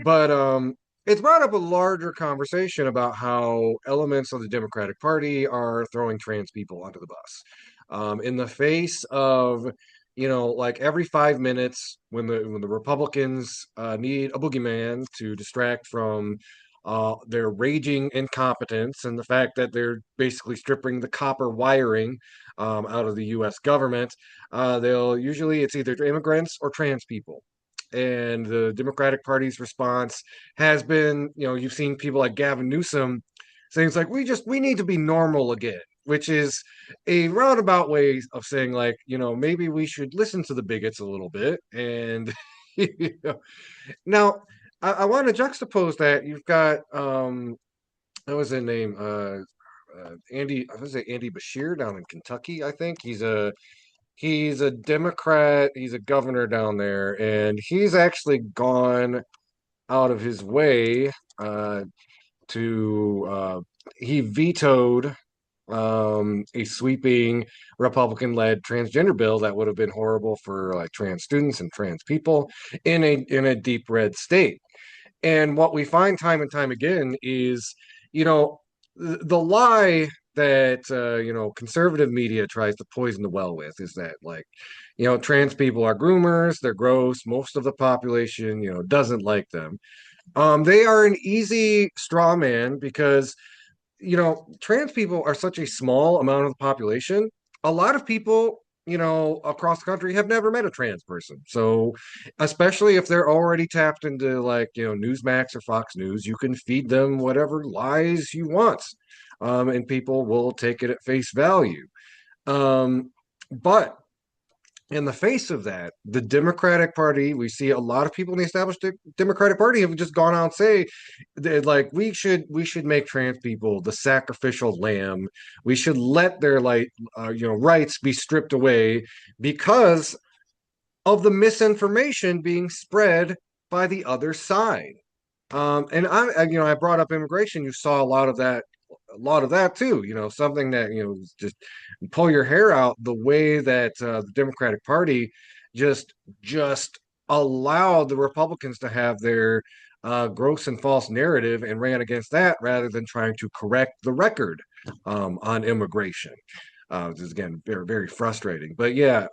but it's brought up a larger conversation about how elements of the Democratic Party are throwing trans people under the bus in the face of like every 5 minutes when the Republicans need a boogeyman to distract from their raging incompetence and the fact that they're basically stripping the copper wiring out of the U.S. government. They'll usually it's either immigrants or trans people. And the Democratic Party's response has been, you've seen people like Gavin Newsom saying it's like we need to be normal again, which is a roundabout way of saying like maybe we should listen to the bigots a little bit and you know. Now I want to juxtapose that. You've got what was his name, Andy, I was say Andy Bashir down in Kentucky. I think he's a Democrat, he's a governor down there, and he's actually gone out of his way uh to he vetoed a sweeping Republican-led transgender bill that would have been horrible for like trans students and trans people in a deep red state. And what we find time and time again is, you know, the lie that conservative media tries to poison the well with is that, like, trans people are groomers, they're gross, most of the population doesn't like them. They are an easy straw man because trans people are such a small amount of the population. A lot of people, across the country have never met a trans person. So, especially if they're already tapped into, like, Newsmax or Fox News, you can feed them whatever lies you want. And people will take it at face value. But in the face of that, the Democratic Party, we see a lot of people in the established Democratic Party have just gone out and say that, like, we should make trans people the sacrificial lamb. We should let their, like, rights be stripped away because of the misinformation being spread by the other side. And I brought up immigration. You saw a lot of that too. Something that just pull your hair out. The way that the Democratic Party just allowed the Republicans to have their gross and false narrative and ran against that rather than trying to correct the record on immigration. Which is, again, very, very frustrating. But yeah,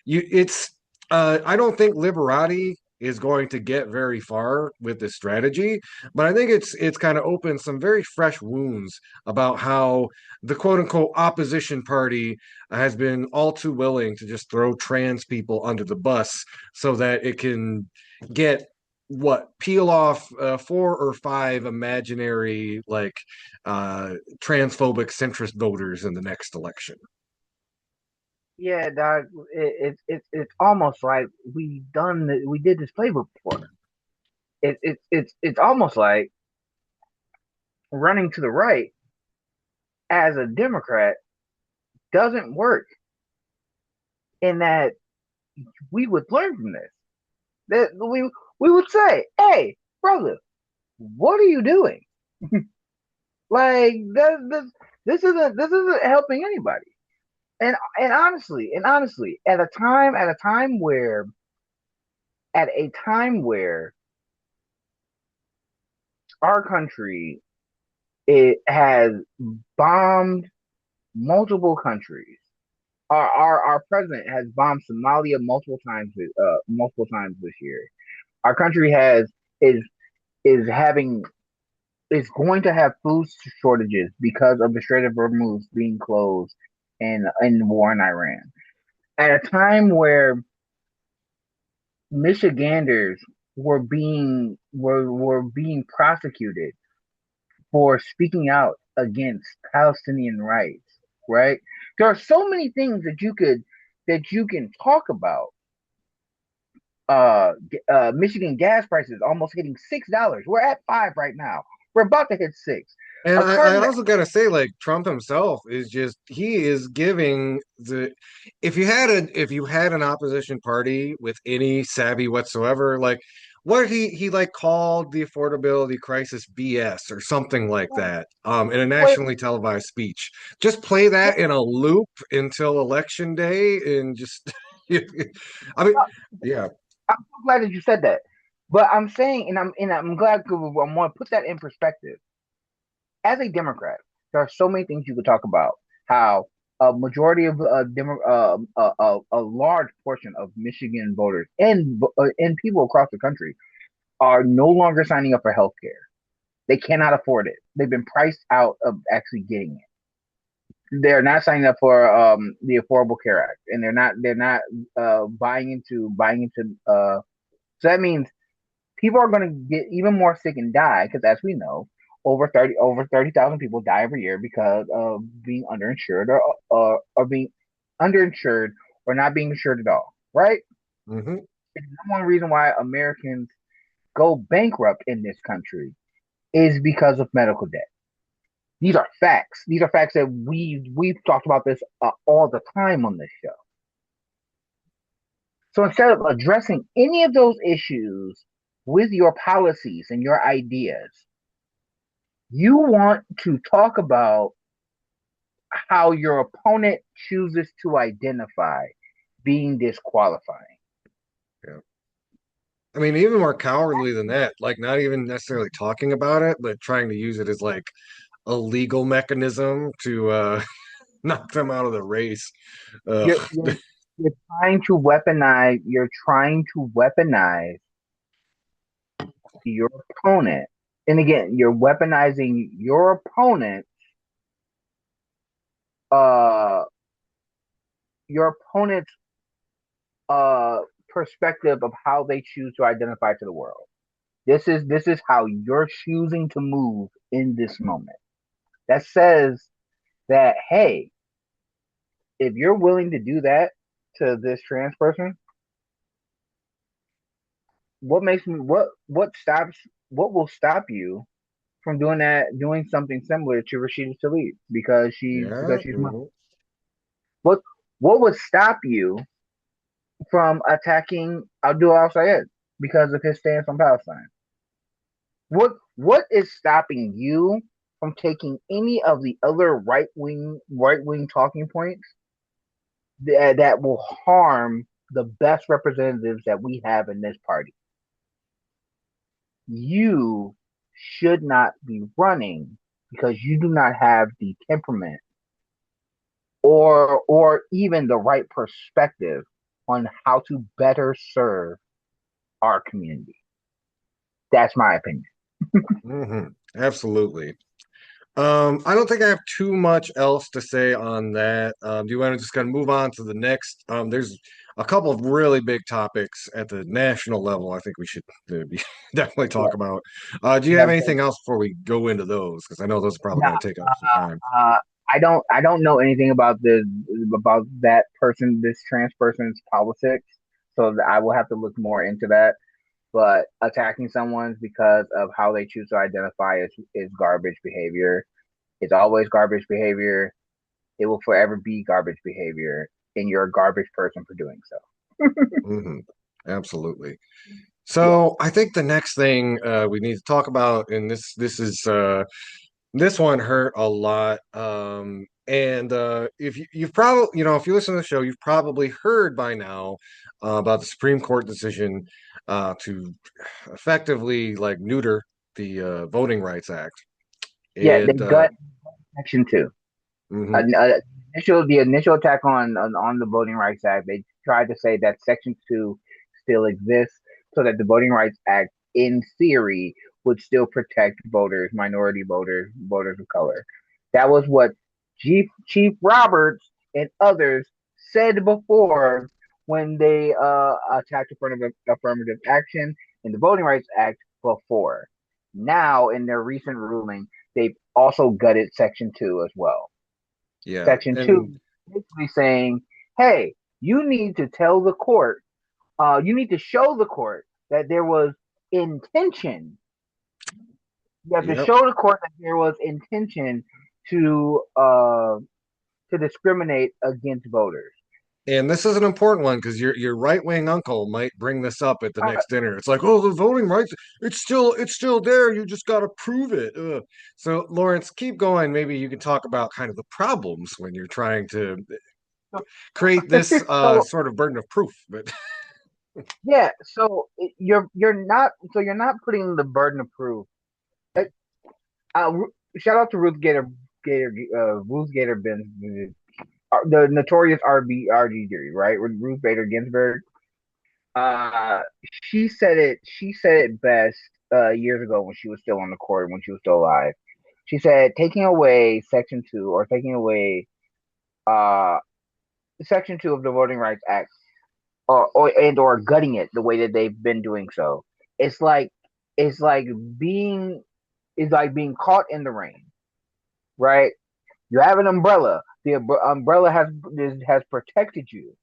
it's I don't think Liberati is going to get very far with this strategy, but I think it's kind of opened some very fresh wounds about how the quote unquote opposition party has been all too willing to just throw trans people under the bus so that it can get peel off 4 or 5 imaginary, like, transphobic centrist voters in the next election. Yeah, dog. It's almost like we did this playbook before. It's almost like running to the right as a Democrat doesn't work. In that we would learn from this. That we would say, "Hey, brother, what are you doing? Like this isn't helping anybody." And honestly, at a time where our country, it has bombed multiple countries. Our president has bombed Somalia multiple times this year. Our country has is is having is going to have food shortages because of the Strait of Hormuz being closed in the war in Iran. At a time where Michiganders were being prosecuted for speaking out against Palestinian rights, right? There are so many things that you can talk about. Michigan gas prices almost hitting $6. We're at 5 right now. We're about to hit 6. And A I carton. also gotta say, like, Trump himself is just he is giving the if you had an opposition party with any savvy whatsoever, like, what he like called the affordability crisis BS or something like that, in a Wait, nationally televised speech. Just play that in a loop until election day and just I mean, yeah. I'm so glad that you said that. But I'm saying, and I'm glad because I want to put that in perspective. As a Democrat, there are so many things you could talk about. How a majority of a large portion of Michigan voters and people across the country are no longer signing up for health care. They cannot afford it. They've been priced out of actually getting it. They're not signing up for the Affordable Care Act, and they're not buying into. So that means people are going to get even more sick and die because, as we know, over 30,000 people die every year because of being underinsured or being underinsured or not being insured at all. Right? Hmm. It's one reason why Americans go bankrupt in this country is because of medical debt. These are facts. These are facts that we've talked about this all the time on this show. So instead of addressing any of those issues with your policies and your ideas, you want to talk about how your opponent chooses to identify being disqualifying. Yeah. I mean, even more cowardly than that, like not even necessarily talking about it, but trying to use it as like a legal mechanism to knock them out of the race. You're, Ugh. you're you're trying to weaponize. You're trying to weaponize your opponent, and again, you're weaponizing your opponent. Uh, your opponent's uh perspective of how they choose to identify to the world. This is how you're choosing to move in this moment. That says that, hey, if you're willing to do that to this trans person, what makes me what will stop you from doing something similar to Rashida Tlaib Yeah. because she's Muslim? What what would stop you from attacking Abdul Al Sayed because of his stance on Palestine? What is stopping you from taking any of the other right wing talking points that will harm the best representatives that we have in this party? You should not be running because you do not have the temperament or even the right perspective on how to better serve our community. That's my opinion. Hmm. Absolutely. I don't think I have too much else to say on that. Do you want to just kind of move on to the next? There's a couple of really big topics at the national level. I think we should definitely talk Yeah, about. Do you we have have anything else before we go into those? Because I know those are probably no. going to take up some time. I don't know anything about that person, this trans person's politics, so I will have to look more into that. But attacking someone because of how they choose to identify is garbage behavior. It's always garbage behavior. It will forever be garbage behavior, and you're a garbage person for doing so. Hmm. Absolutely. Yeah, So I think the next thing we need to talk about, and this is this one hurt a lot. And if you've probably, if you listen to the show, you've probably heard by now about the Supreme Court decision to effectively like neuter the Voting Rights Act. yeah. They And gut Section 2. mhm, The initial attack on the Voting Rights Act, they tried to say that Section 2 still exists, so that the Voting Rights Act, in theory, would still protect voters, minority voters, voters of color. That was what Chief Roberts and others said before when they attacked affirmative action in the Voting Rights Act before. Now, in their recent ruling, they've also gutted Section 2 as well. yeah, Section 2 and basically saying, hey, you need to tell the court, you need to show the court that there was intention. You have to yep. show the court that there was intention to uh, to discriminate against voters. And this is an important one because your right wing uncle might bring this up at the Uh, next dinner. It's like, oh, the voting rights, it's still there. You just got to prove it. Ugh. So Lawrence, keep going. Maybe you can talk about kind of the problems when you're trying to create this so sort of burden of proof. But yeah, you're not putting the burden of proof. Uh, uh, Shout out to Ruth Gator Benz, the notorious RG jury, right? With Ruth Bader Ginsburg. Uh, She said it best years ago when she was still on the court, when she was still alive. She said taking away Section 2 or taking away uh Section 2 of the Voting Rights Act, or gutting it the way that they've been doing so. It's like it's like being it's like being caught in the rain, right? You have an umbrella. The umbrella has protected you,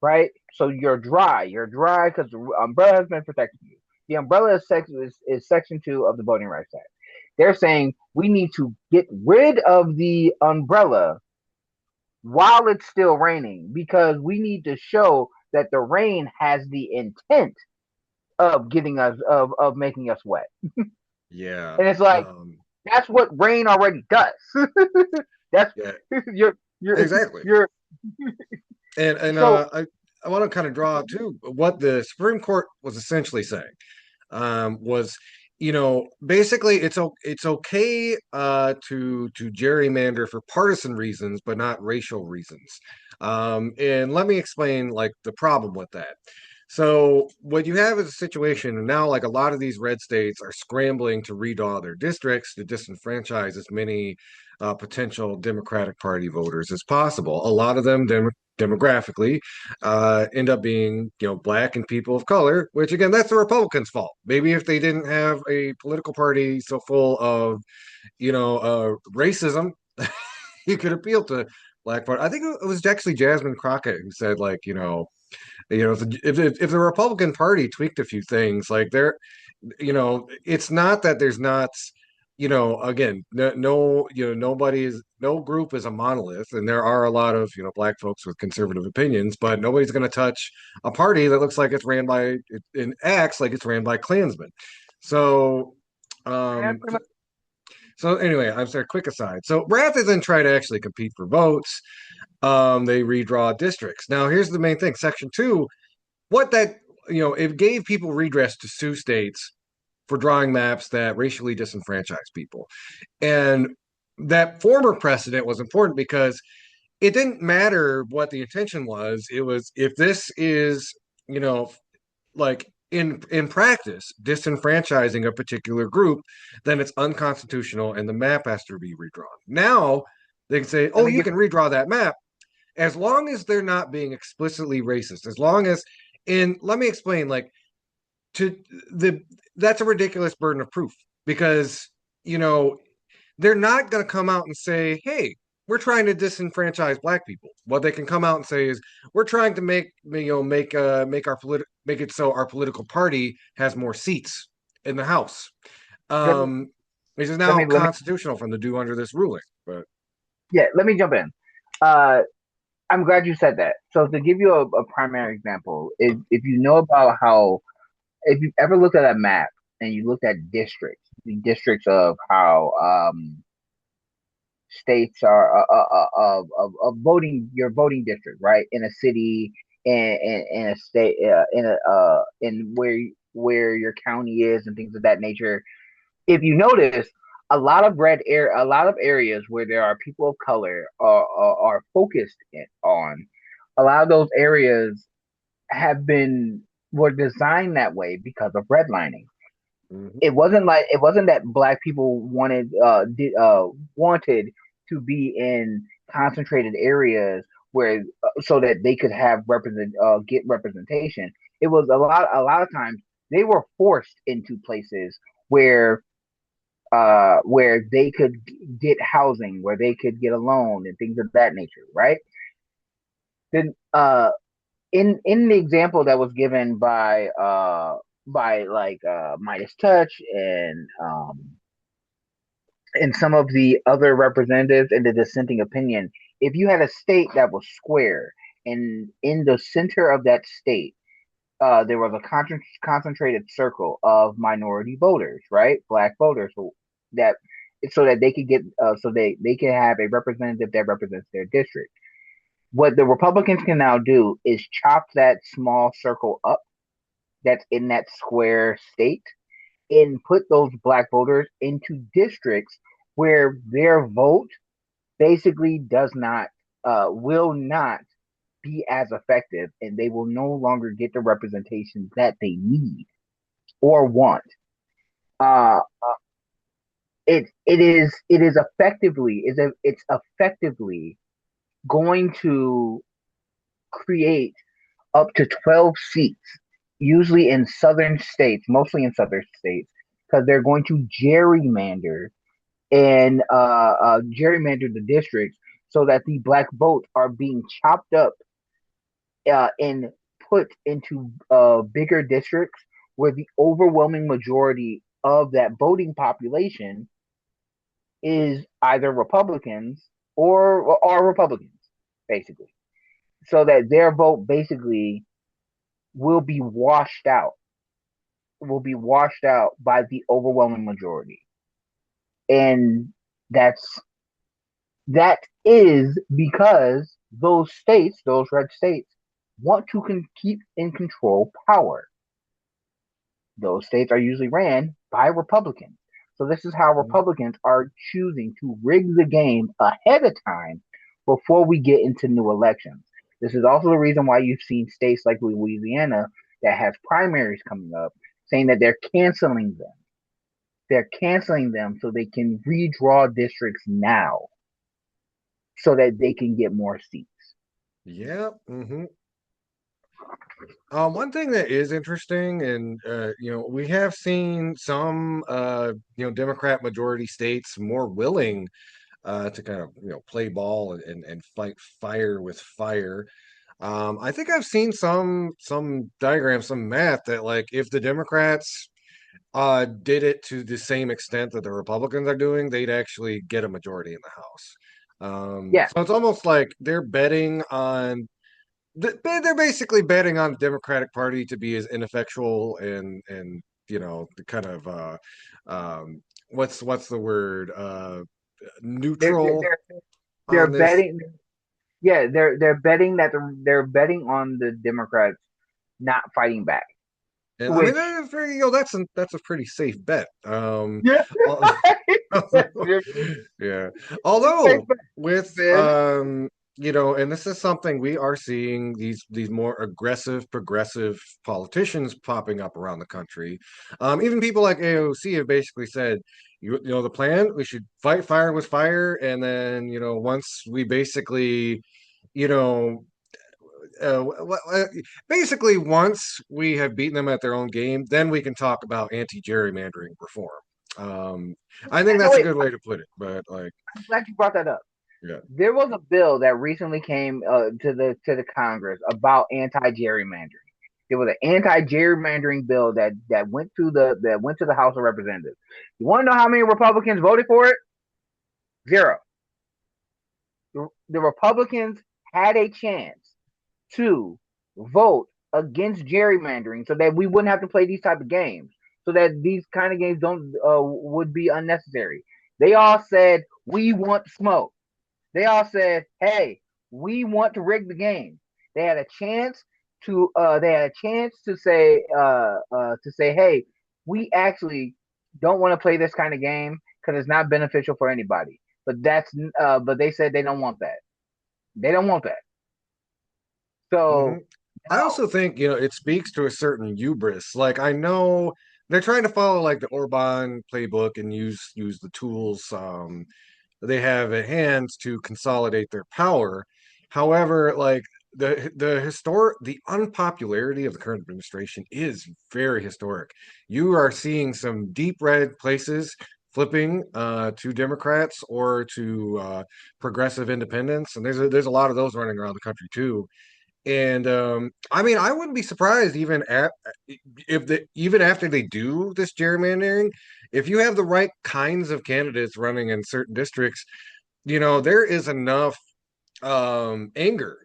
right? So you're dry. You're dry because the umbrella has been protecting you. The umbrella is Section 2 of the Voting Rights Act. They're saying we need to get rid of the umbrella while it's still raining because we need to show that the rain has the intent of of making us wet. yeah, And it's like um, that's what rain already does. That's yeah, you're you're exactly. you're And so I I want to kind of draw out too what the Supreme Court was essentially saying was, basically it's okay to gerrymander for partisan reasons, but not racial reasons. And let me explain like the problem with that. So what you have is a situation, and now like a lot of these red states are scrambling to redraw their districts to disenfranchise as many potential Democratic Party voters as possible. A lot of them demographically end up being black and people of color, which again that's the Republicans' fault. Maybe if they didn't have a political party so full of racism, you could appeal to black part. I think it was actually Jasmine Crockett who said like if the Republican Party tweaked a few things, like it's not that there's not, again, no group is a monolith, and there are a lot of black folks with conservative opinions, but nobody's going to touch a party that looks like it's ran by and acts like it's ran by Klansmen. So, Yeah, um, pretty much. so anyway, I'm sorry. Quick aside. So rather than try to actually compete for votes, they redraw districts. Now, here's the main thing. Section 2, what that it gave people redress to sue states for drawing maps that racially disenfranchise people. And that former precedent was important because it didn't matter what the intention was. It was if this is, you know, like in practice disenfranchising a particular group, then it's unconstitutional and the map has to be redrawn. Now they can say, Let "Oh, me you give. can redraw that map," as long as they're not being explicitly racist, as long as and let me explain like to the that's a ridiculous burden of proof because you know they're not going to come out and say, "Hey, we're trying to disenfranchise black people." What they can come out and say is, "We're trying to make it so our political party has more seats in the House." Let me. Um, which is Let now me. Let me. constitutional from the do under this ruling. But Yeah. Let me jump in. Uh, I'm glad you said that. So to give you a primary example, if you know about how, if you've ever looked at a map and you looked at districts, the districts of how states are of voting, your voting district, right, in a city, in a state, in where your county is, and things of that nature. If you notice, a lot of areas where there are people of color are focused on. A lot of those areas have been were designed that way because of redlining. mhm. It wasn't that black people wanted to be in concentrated areas where so that they could have get representation. It was a lot of times they were forced into places where where they could get housing, where they could get a loan and things of that nature, right? Then in the example that was given by like Midas Touch and some of the other representatives in the dissenting opinion, if you had a state that was square and in the center of that state there was a concentrated circle of minority voters, right? Black voters, that so that they could get so they can have a representative that represents their district. What the Republicans can now do is chop that small circle up that's in that square state and put those black voters into districts where their vote basically does not will not be as effective, and they will no longer get the representation that they need or want. Uh, it's effectively going to create up to 12 seats, usually in southern states, mostly in southern states, because they're going to gerrymander the districts so that the black votes are being chopped up and put into bigger districts where the overwhelming majority of that voting population is either Republicans or are Republicans, basically. So that their vote basically will be washed out, will be washed out by the overwhelming majority. And that's that is because those states, those red states, want to keep in control power. Those states are usually ran by Republicans. So this is how Republicans are choosing to rig the game ahead of time before we get into new elections. This is also the reason why you've seen states like Louisiana that has primaries coming up saying that they're canceling them. They're canceling them so they can redraw districts now so that they can get more seats. Yeah. One thing that is interesting, and we have seen some Democrat majority states more willing to kind of play ball and fight fire with fire. I think I've seen some diagrams, some math that like if the Democrats did it to the same extent that the Republicans are doing, they'd actually get a majority in the House. Yeah, So it's almost like they're betting on they're basically betting on the Democratic Party to be as ineffectual and the kind of what's the word they're neutral they're they're on this. betting. Yeah, they're betting that they're betting on the Democrats not fighting back. And I mean, Which that is very, that's a pretty safe bet. yeah, Al- yeah. Although with man. and this is something we are seeing these more aggressive, progressive politicians popping up around the country. Even people like AOC have basically said, the plan, we should fight fire with fire, and then once we basically, you know basically once we have beaten them at their own game, then we can talk about anti-gerrymandering reform. Um, I think No, that's a wait, good way to put it, but like, I'm glad you brought that up. yeah. There was a bill that recently came to the Congress about anti-gerrymandering. There was an anti-gerrymandering bill that went to the House of Representatives. You want to know how many Republicans voted for it? Zero. The Republicans had a chance to vote against gerrymandering so that we wouldn't have to play these type of games, so that these kind of games don't would be unnecessary. They all said we want smoke. They all said, "Hey, we want to rig the game." They had a chance to say, "Hey, we actually don't want to play this kind of game because it's not beneficial for anybody." But they said they don't want that. They don't want that. hmm So I no. also think, it speaks to a certain hubris. Like I know they're trying to follow like the Orban playbook and use the tools they have at hand to consolidate their power. However, like the unpopularity of the current administration is very historic. You are seeing some deep red places flipping to Democrats or to progressive independents, and there's a lot of those running around the country too. And I mean, I wouldn't be surprised even after they do this gerrymandering, if you have the right kinds of candidates running in certain districts, there is enough anger,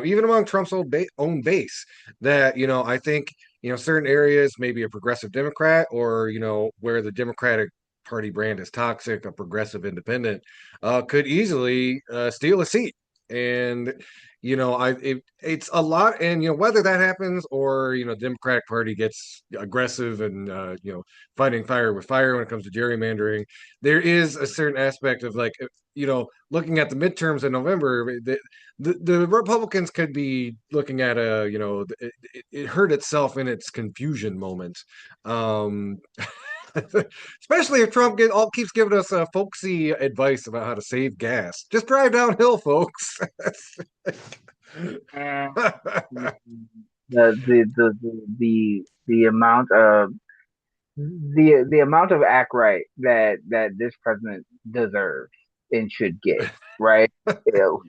even among Trump's own base, that I think certain areas, maybe a progressive Democrat, or where the Democratic Party brand is toxic, a progressive independent could easily steal a seat. And it's a lot, and whether that happens or Democratic Party gets aggressive and fighting fire with fire when it comes to gerrymandering, there is a certain aspect of like looking at the midterms in November, the Republicans could be looking at it hurt itself in its confusion moment. Um, Especially if Trump keeps giving us folksy advice about how to save gas. Just drive downhill, folks. Eh, the amount of the amount of act right that this president deserves and should get, right? It,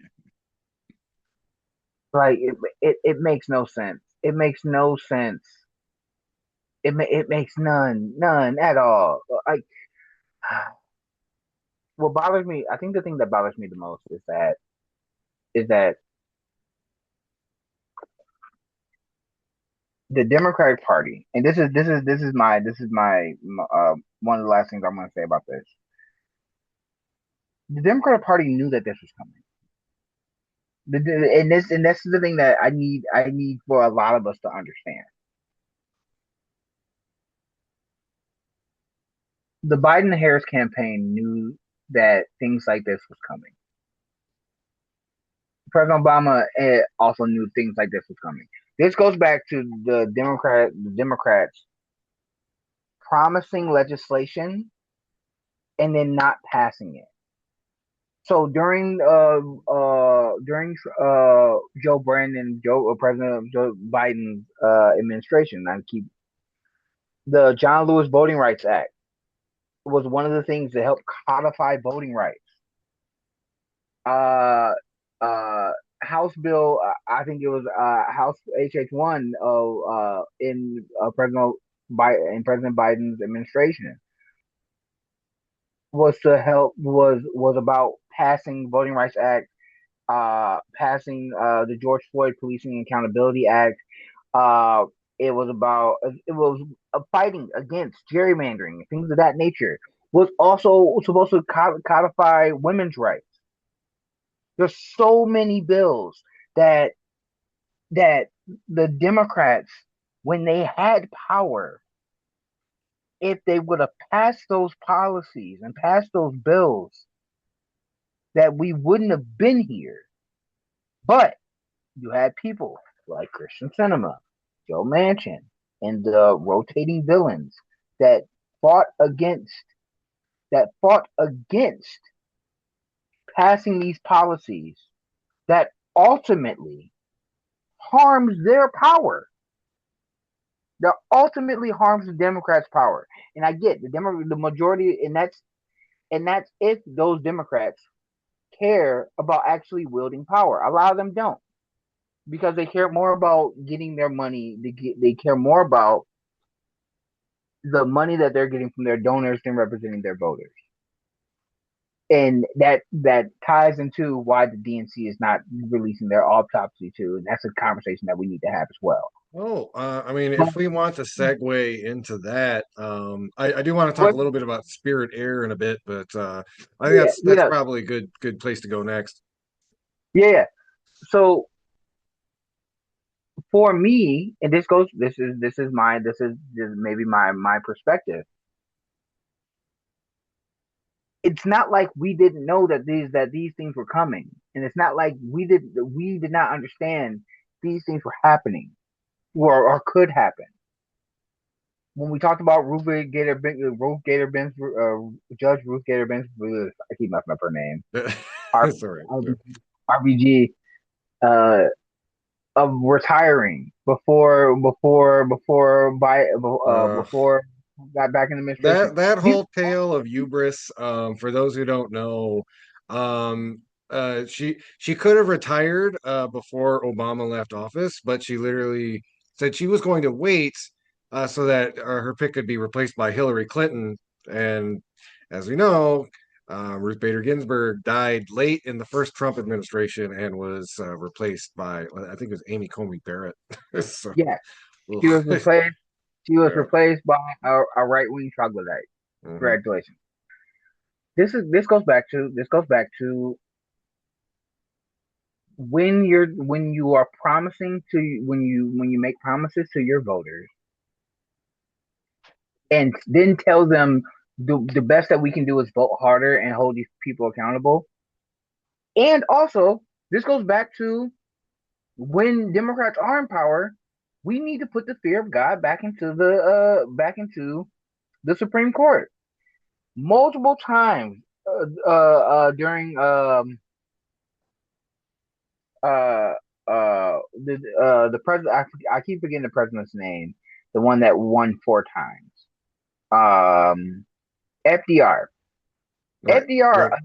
like it makes no sense. It makes no sense. It makes none at all. Like what bothers me, I think the thing that bothers me the most is that the Democratic Party, and this is my one of the last things I'm going to say about this. The Democratic Party knew that this was coming. And that's the thing that I need for a lot of us to understand. The Biden Harris campaign knew that things like this was coming. President Obama also knew things like this was coming. This goes back to the Democrats promising legislation and then not passing it. So during President Joe Biden's administration, the John Lewis Voting Rights Act was one of the things that helped codify voting rights. Uh, uh, House Bill, I think it was House HH1 in President Biden's administration was about passing Voting Rights Act, passing the George Floyd Policing Accountability Act. Uh, it was fighting against gerrymandering, things of that nature. Was also supposed to codify women's rights. There's so many bills that that the Democrats, when they had power, if they would have passed those policies and passed those bills, that we wouldn't have been here. But you had people like Christian Cinema, Joe Manchin, and the rotating villains that fought against fought against passing these policies that ultimately harms their power. That ultimately harms the Democrats' power. And I get the majority, and that's if those Democrats care about actually wielding power. A lot of them don't, because they care more about getting their money. They care more about the money that they're getting from their donors than representing their voters. And that ties into why the DNC is not releasing their autopsy too. And that's a conversation that we need to have as well. Oh, I mean, But if we want to segue into that, I do want to talk what? a little bit about Spirit Air in a bit, but I think Yeah, that's yeah, probably a good place to go next. yeah. So for me, and this is maybe my perspective. It's not like we didn't know that these things were coming, and it's not like we did not understand these things were happening or could happen. When we talked about Judge Ruth Gator Benz, I keep messing up her name, Sorry. RBG, of retiring Uh, before got back in the administration. that These, whole tale of hubris, for those who don't know, um, she could have retired before Obama left office, but she literally said she was going to wait so that her pick could be replaced by Hillary Clinton. And as we know, Ruth Bader Ginsburg died late in the first Trump administration and was replaced by, I think it was Amy Coney Barrett. So, yeah, she was ugh. replaced. She was Yeah. replaced by a right wing troglodyte. Mhm. Congratulations. This goes back to when you are promising to when you make promises to your voters and then tell them the best that we can do is vote harder and hold these people accountable. And also, this goes back to when Democrats are in power, we need to put the fear of God back into the Supreme Court. Multiple times during uh the president, I keep forgetting the president's name, the one that won 4 times. FDR. Right. FDR Yep.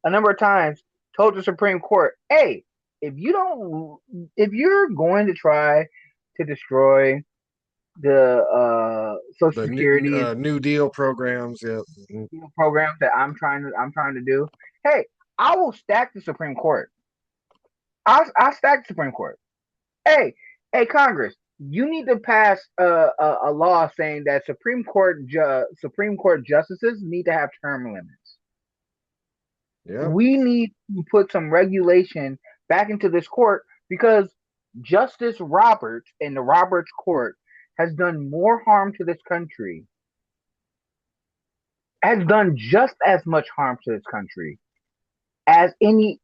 a number of times told the Supreme Court, "Hey, if you don't, if you're going to try to destroy the Social The Security and New Deal programs. Yeah. Mhm. programs that I'm trying to do, hey, I will stack the Supreme Court. I'll stack the Supreme Court. Hey, hey, Congress, you need to pass a law saying that Supreme Court justices need to have term limits. Yep. We need to put some regulation back into this court because Justice Roberts and the Roberts Court has done more harm to this country, has done just as much harm to this country as any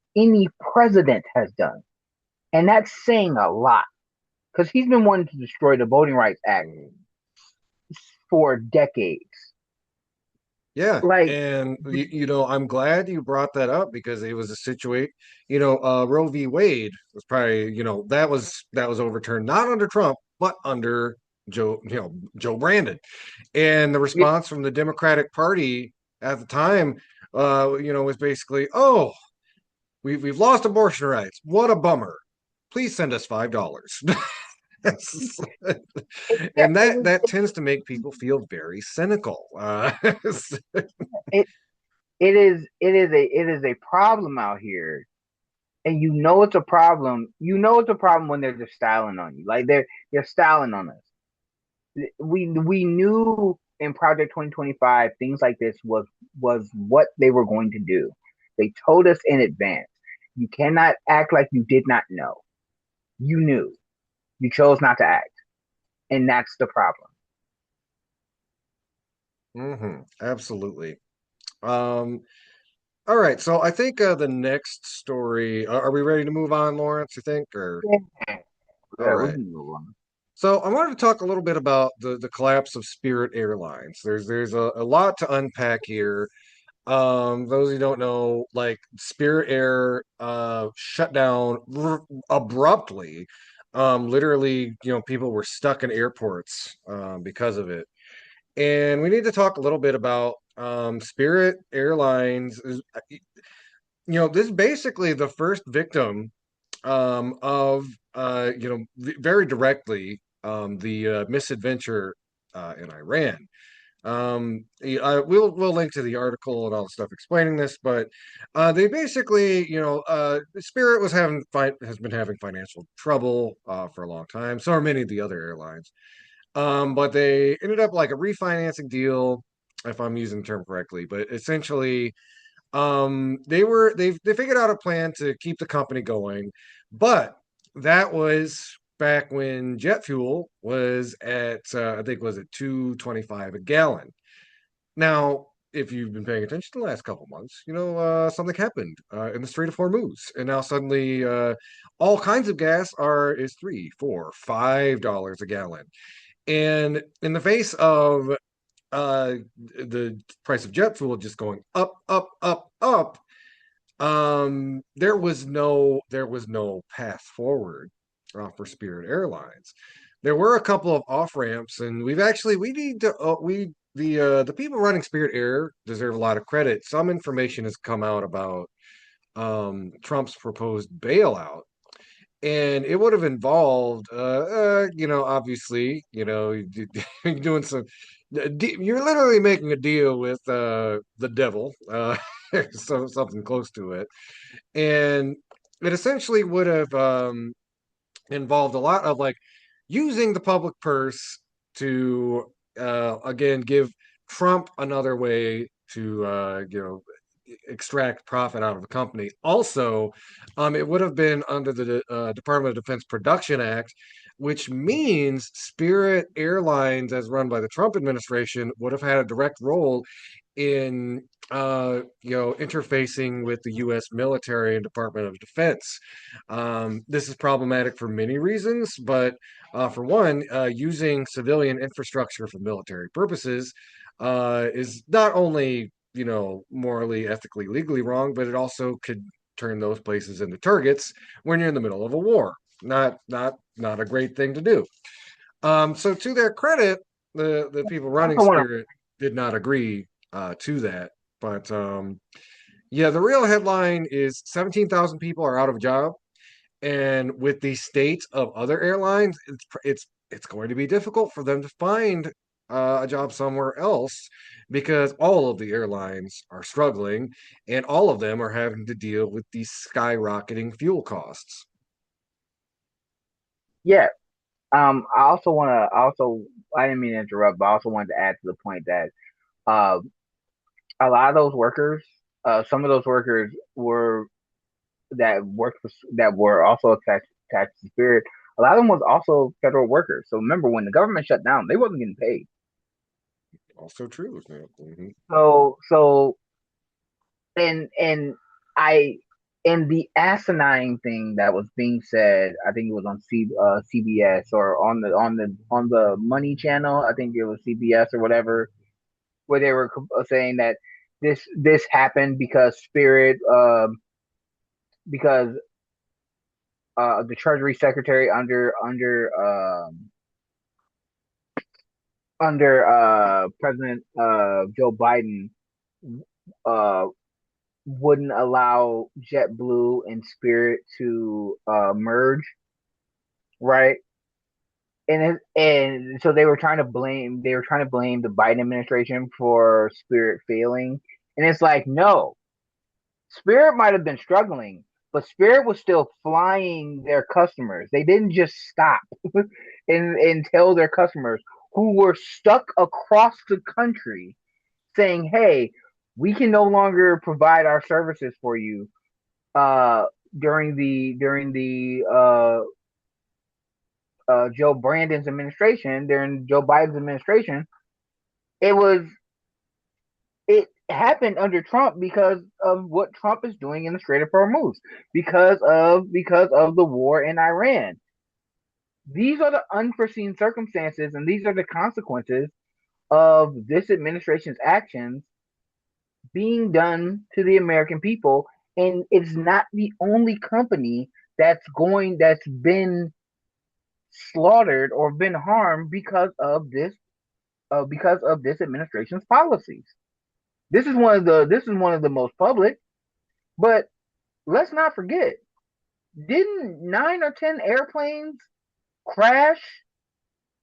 president has done. And that's saying a lot because he's been wanting to destroy the Voting Rights Act for decades. Yeah, Like, and I'm glad you brought that up because it was a situation. Roe v. Wade was probably, that was overturned not under Trump but under Joe Brandon, and the response from the Democratic Party at the time, was basically, oh, we've lost abortion rights. What a bummer. Please send us $5. And it that tends to make people feel very cynical. it it is a problem out here, and you know it's a problem. You know it's a problem when they're just styling on you, like they're styling on us. We knew in Project 2025 things like this was what they were going to do. They told us in advance. You cannot act like you did not know. You knew. You chose not to act, and that's the problem. Absolutely. Um, all right, so I think the next story. Are we ready to move on, Lawrence? You think, or Yeah, all we right? can move on. So I wanted to talk a little bit about the collapse of Spirit Airlines. There's a lot to unpack here. Those who don't know, like Spirit Air shut down abruptly. Literally, people were stuck in airports because of it. And we need to talk a little bit about Spirit Airlines. This is basically the first victim of very directly the misadventure in Iran. We'll link to the article and all the stuff explaining this, but they basically, Spirit has been having financial trouble for a long time. So are many of the other airlines. But they ended up like a refinancing deal, if I'm using the term correctly. But essentially, they figured out a plan to keep the company going, but that was back when jet fuel was at I think was at 2.25 a gallon. Now, if you've been paying attention to the last couple months, something happened in the Strait of Hormuz, and now suddenly all kinds of gas is $3, $4, $5 a gallon. And in the face of the price of jet fuel just going up, up, up, up, there was no path forward for Spirit Airlines. There were a couple of off ramps, and we need to we the people running Spirit Air deserve a lot of credit. Some information has come out about Trump's proposed bailout, and it would have involved obviously, you're doing some, you're literally making a deal with the devil, so something close to it, and it essentially would have involved a lot of like using the public purse to again give Trump another way to extract profit out of the company. Also, it would have been under the Department of Defense Production Act, which means Spirit Airlines, as run by the Trump administration, would have had a direct role in interfacing with the U.S. military and Department of Defense. This is problematic for many reasons, but for one, using civilian infrastructure for military purposes is not only morally, ethically, legally wrong, but it also could turn those places into targets when you're in the middle of a war. Not a great thing to do. So to their credit, the people I running also want Spirit did not agree to that. But yeah, the real headline is 17,000 people are out of a job, and with the state of other airlines, it's going to be difficult for them to find a job somewhere else because all of the airlines are struggling, and all of them are having to deal with these skyrocketing fuel costs. yeah. I also want to also I didn't mean to interrupt, but I also wanted to add to the point that uh, a lot of those workers, some of those workers were that worked for, that were also attached to Spirit. A lot of them was also federal workers. So remember, when the government shut down, they wasn't getting paid. Also true. Yeah. So and I and the asinine thing that was being said, I think it was on CBS or on the Money Channel. I think it was CBS or whatever, where they were saying that this happened because because the Treasury Secretary under President Joe Biden uh, wouldn't allow JetBlue and Spirit to merge, right? And so they were trying to blame the Biden administration for Spirit failing, and it's like, no, Spirit might have been struggling, but Spirit was still flying their customers. They didn't just stop and tell their customers who were stuck across the country saying, "Hey, we can no longer provide our services for you." Uh, during the during Joe Biden's administration, it was it happened under Trump because of what Trump is doing in the Strait of Hormuz, because of the war in Iran. These are the unforeseen circumstances, and these are the consequences of this administration's actions being done to the American people. And it's not the only company that's been slaughtered or been harmed because of this administration's policies. This is one of the most public, but let's not forget, didn't 9 or 10 airplanes crash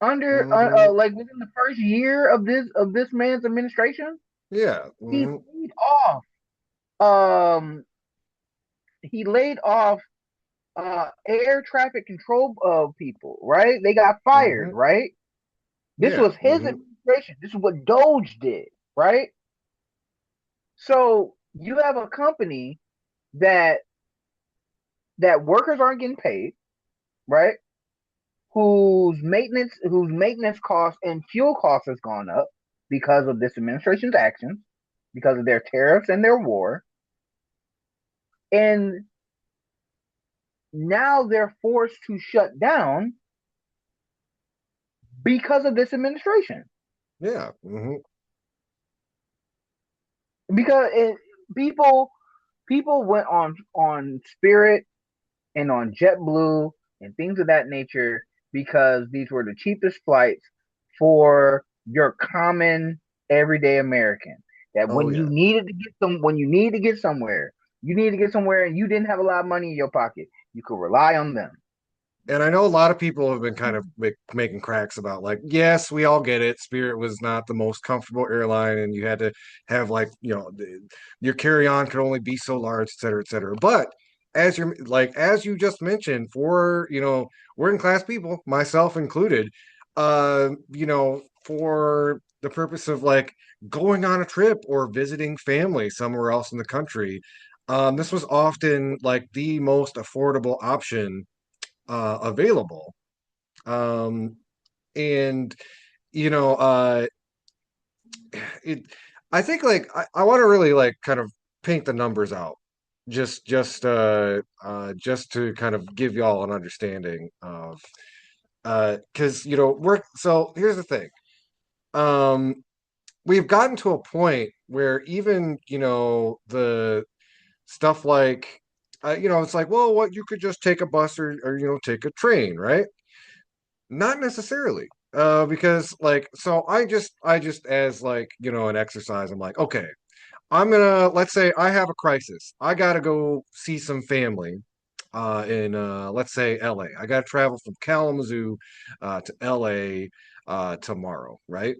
under Hmm. like within the first year of this man's administration? Yeah. He laid off um he laid off air traffic control people, right? They got fired, Hmm. right? This Yeah. was his administration. This is what Doge did, right? So you have a company that workers aren't getting paid, right? Whose maintenance costs and fuel costs has gone up because of this administration's actions, because of their tariffs and their war. And now they're forced to shut down because of this administration. Yeah. Because people people went on Spirit and on JetBlue and things of that nature because these were the cheapest flights for your common everyday American. That Oh yeah. when you need to get somewhere, and you didn't have a lot of money in your pocket, you could rely on them. And I know a lot of people have been kind of making cracks about like, yes, we all get it. Spirit was not the most comfortable airline, and you had to have like, your carry-on could only be so large, et cetera, et cetera. But as you just mentioned, for working class people, myself included, for the purpose of like going on a trip or visiting family somewhere else in the country, this was often like the most affordable option available. Um, and you know, it. I think like I want to really like kind of paint the numbers out, just to kind of give y'all an understanding of because we're so here's the thing. Um, we've gotten to a point where even the stuff like it's like, well, what, you could just take a bus or take a train, right? Not necessarily. Because like, so I just as like, an exercise, I'm like, okay, let's say I have a crisis. I gotta go see some family in let's say LA. I gotta travel from Kalamazoo to LA tomorrow, right?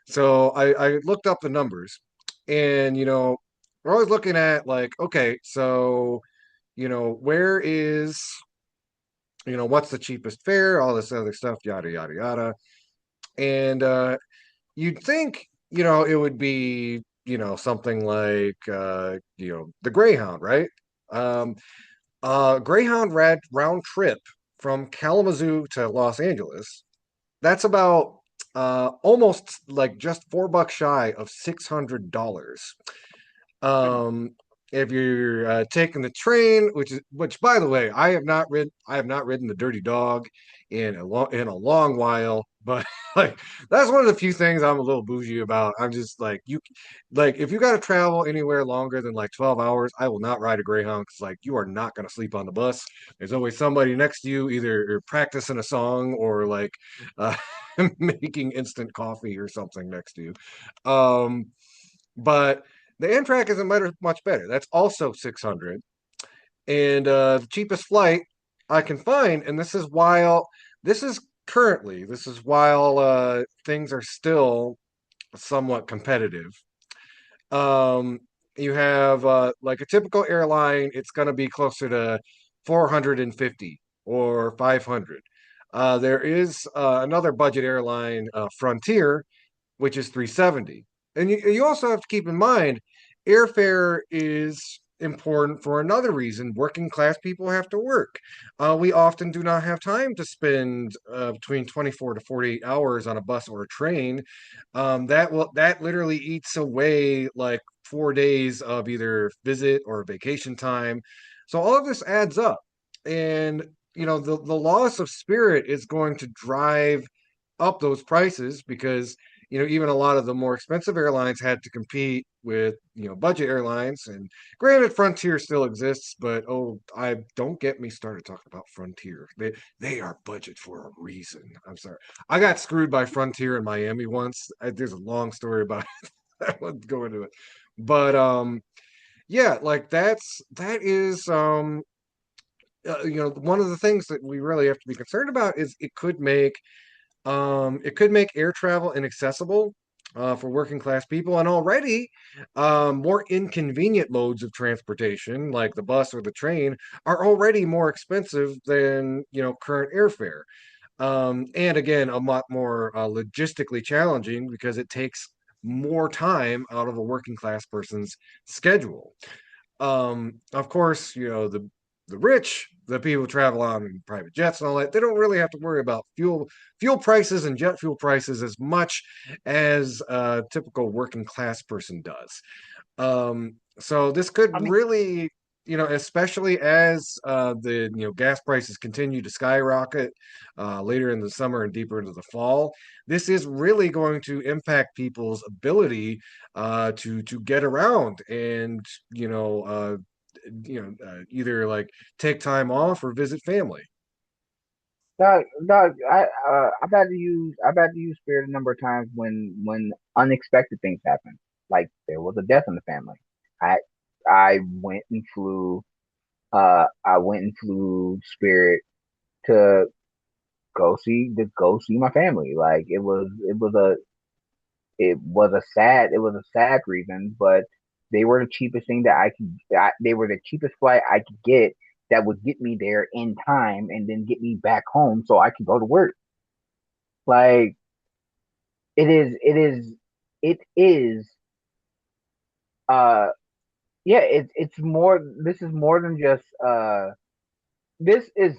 So I looked up the numbers, and we're always looking at like, okay, so where is what's the cheapest fare, all this other stuff, yada yada yada. And you'd think it would be something like the Greyhound, right? um Greyhound round trip from Kalamazoo to Los Angeles. That's about almost like just $4 shy of $600. Hmm. Um, if you're taking the train, which by the way, I have not ridden the Dirty Dog in a long while, but like that's one of the few things I'm a little bougie about. I'm just like like if you got to travel anywhere longer than like 12 hours, I will not ride a Greyhound because like you are not going to sleep on the bus. There's always somebody next to you, either practicing a song or like uh, making instant coffee or something next to you. But the Amtrak isn't much better. That's also 600. And the cheapest flight I can find, and this is this is while things are still somewhat competitive. Um, you have like a typical airline, it's going to be closer to 450 or 500. There is another budget airline, Frontier, which is 370. And you also have to keep in mind airfare is important for another reason. Working class people have to work. We often do not have time to spend between 24 to 48 hours on a bus or a train. That literally eats away like 4 days of either visit or vacation time. So all of this adds up. And the loss of Spirit is going to drive up those prices because even a lot of the more expensive airlines had to compete with budget airlines. And granted, Frontier still exists, but oh, I don't get me started talking about Frontier. They are budget for a reason. I'm sorry, I got screwed by Frontier in Miami once. There's a long story about it. I won't go into it, but yeah, like that is one of the things that we really have to be concerned about is it could make air travel inaccessible for working class people, and already more inconvenient modes of transportation, like the bus or the train, are already more expensive than current airfare. And again, a lot more logistically challenging because it takes more time out of a working class person's schedule. Of course, the rich, the people who travel on in private jets and all that, they don't really have to worry about fuel prices and jet fuel prices as much as a typical working class person does. So this could I mean, really, especially as the gas prices continue to skyrocket later in the summer and deeper into the fall, this is really going to impact people's ability to get around and either like take time off or visit family. Doug, I've had to use Spirit a number of times when unexpected things happen. Like there was a death in the family. I I went and flew I went and flew Spirit to go see my family. Like it was a sad reason, but they were the cheapest thing that they were the cheapest flight I could get that would get me there in time and then get me back home so I could go to work. Like it is uh yeah, it's more this is more than just this is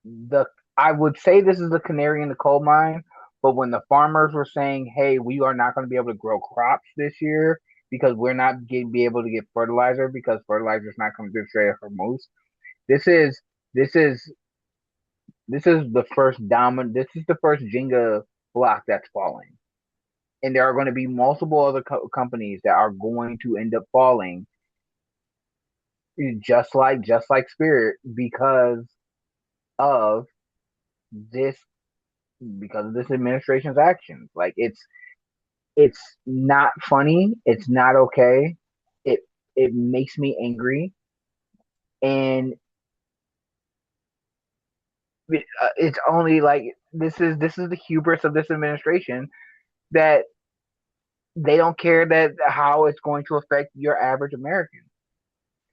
the I would say this is the canary in the coal mine, but when the farmers were saying, "Hey, we are not going to be able to grow crops this year because we're not be able to get fertilizer because fertilizer is not coming through straight from most," this is this is this is the first dominant. This is the first Jenga block that's falling, and there are going to be multiple other companies that are going to end up falling, just like Spirit, of this because of this administration's actions. Like it's not funny. It's not okay. It it makes me angry, and it's only like this is the hubris of this administration that they don't care that how it's going to affect your average American.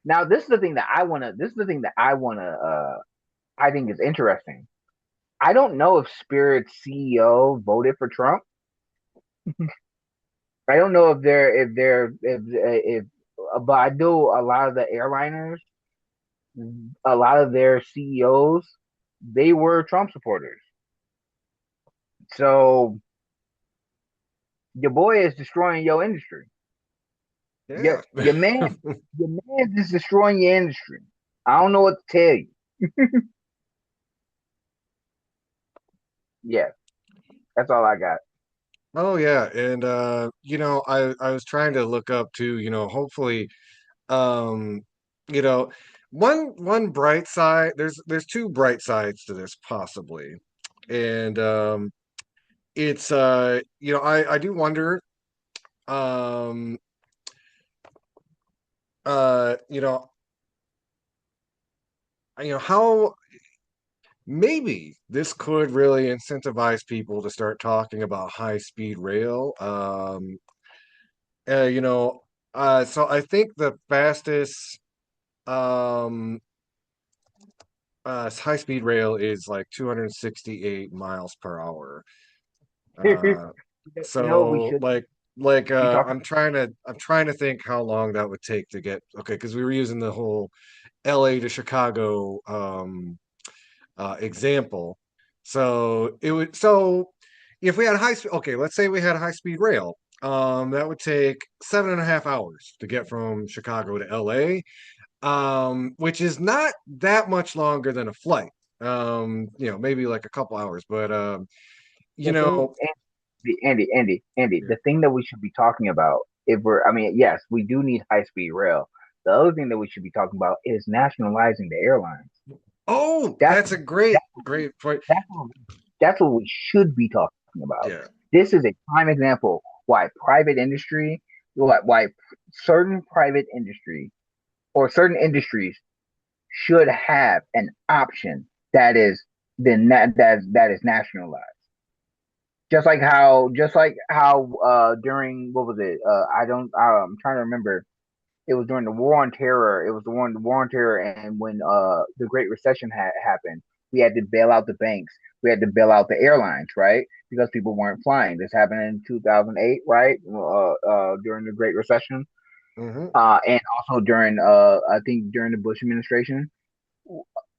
Now, this is the thing that I want to. This is the thing that I want to. I think is interesting. I don't know if Spirit's CEO voted for Trump. I don't know if but I know a lot of the airliners A lot of their CEOs, they were Trump supporters. So your boy is destroying your industry. Yeah. Your man, your man is destroying your industry. I don't know what to tell you. Yeah, that's all I got. Oh yeah, and I was trying to look up too, hopefully um you know one bright side, there's two bright sides to this possibly. And it's I do wonder um uh you know how maybe this could really incentivize people to start talking about high speed rail. Uh, you know, so I think the fastest um high speed rail is like 268 miles per hour. You Uh, know what we so should be talking. I'm trying to think how long that would take to get, okay, because we were using the whole LA to Chicago example. So if we had high speed, okay, let's say we had a high speed rail, that would take 7.5 hours to get from Chicago to LA, which is not that much longer than a flight. Maybe like a couple hours, but you The thing, know, Andy, yeah. the thing that we should be talking about, if we're, I mean, yes, we do need high speed rail. The other thing that we should be talking about is nationalizing the airlines. Oh, That's that's a great, that's great point. that's what, that's what we should be talking about. Yeah. This is a prime example why private industry, why certain private industry or certain industries should have an option that is that is nationalized. Just like how during what was it? I don't I'm trying to remember. It was during the War on Terror. It was the War on Terror, and when the Great Recession happened, we had to bail out the banks. We had to bail out the airlines, right? Because people weren't flying. This happened in 2008, right? During the Great Recession, Hmm. and also during I think during the Bush administration.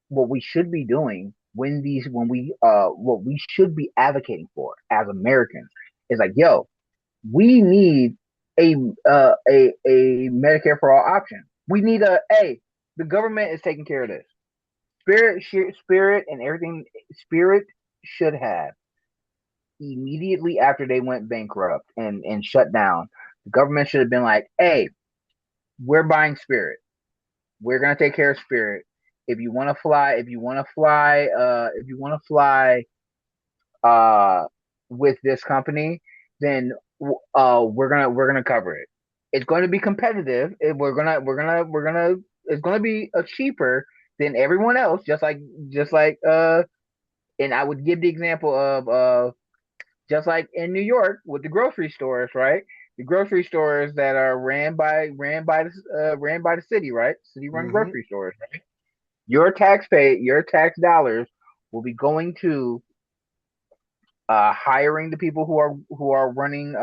What we should be doing when we what we should be advocating for as Americans is like, yo, we need a a Medicare for all option. We need the government is taking care of this. Spirit and everything. Spirit should have immediately after they went bankrupt and shut down. The government should have been like, hey, we're buying Spirit. We're gonna take care of Spirit. If you want to fly, if you want to fly uh with this company, then we're gonna cover it. It's going to be competitive. It's gonna be cheaper than everyone else. Just like and I would give the example of just like in New York with the grocery stores, right? The grocery stores that are ran by the city, right? City run Hmm. grocery stores, right? Your tax dollars will be going to hiring the people who are running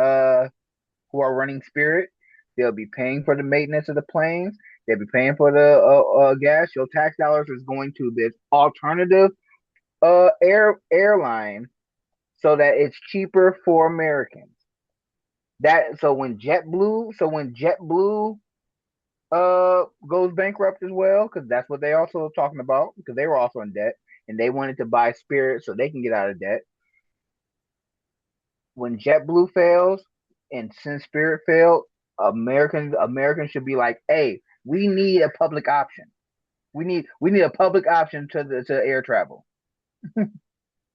Spirit. They'll be paying for the maintenance of the planes. They'll be paying for the gas. Your tax dollars is going to this alternative airline so that it's cheaper for Americans. That so when JetBlue goes bankrupt as well, because that's what they also talking about, because they were also in debt and they wanted to buy Spirit so they can get out of debt. When JetBlue fails and since Spirit failed, Americans should be like, hey, we need a public option. We need a public option to air travel.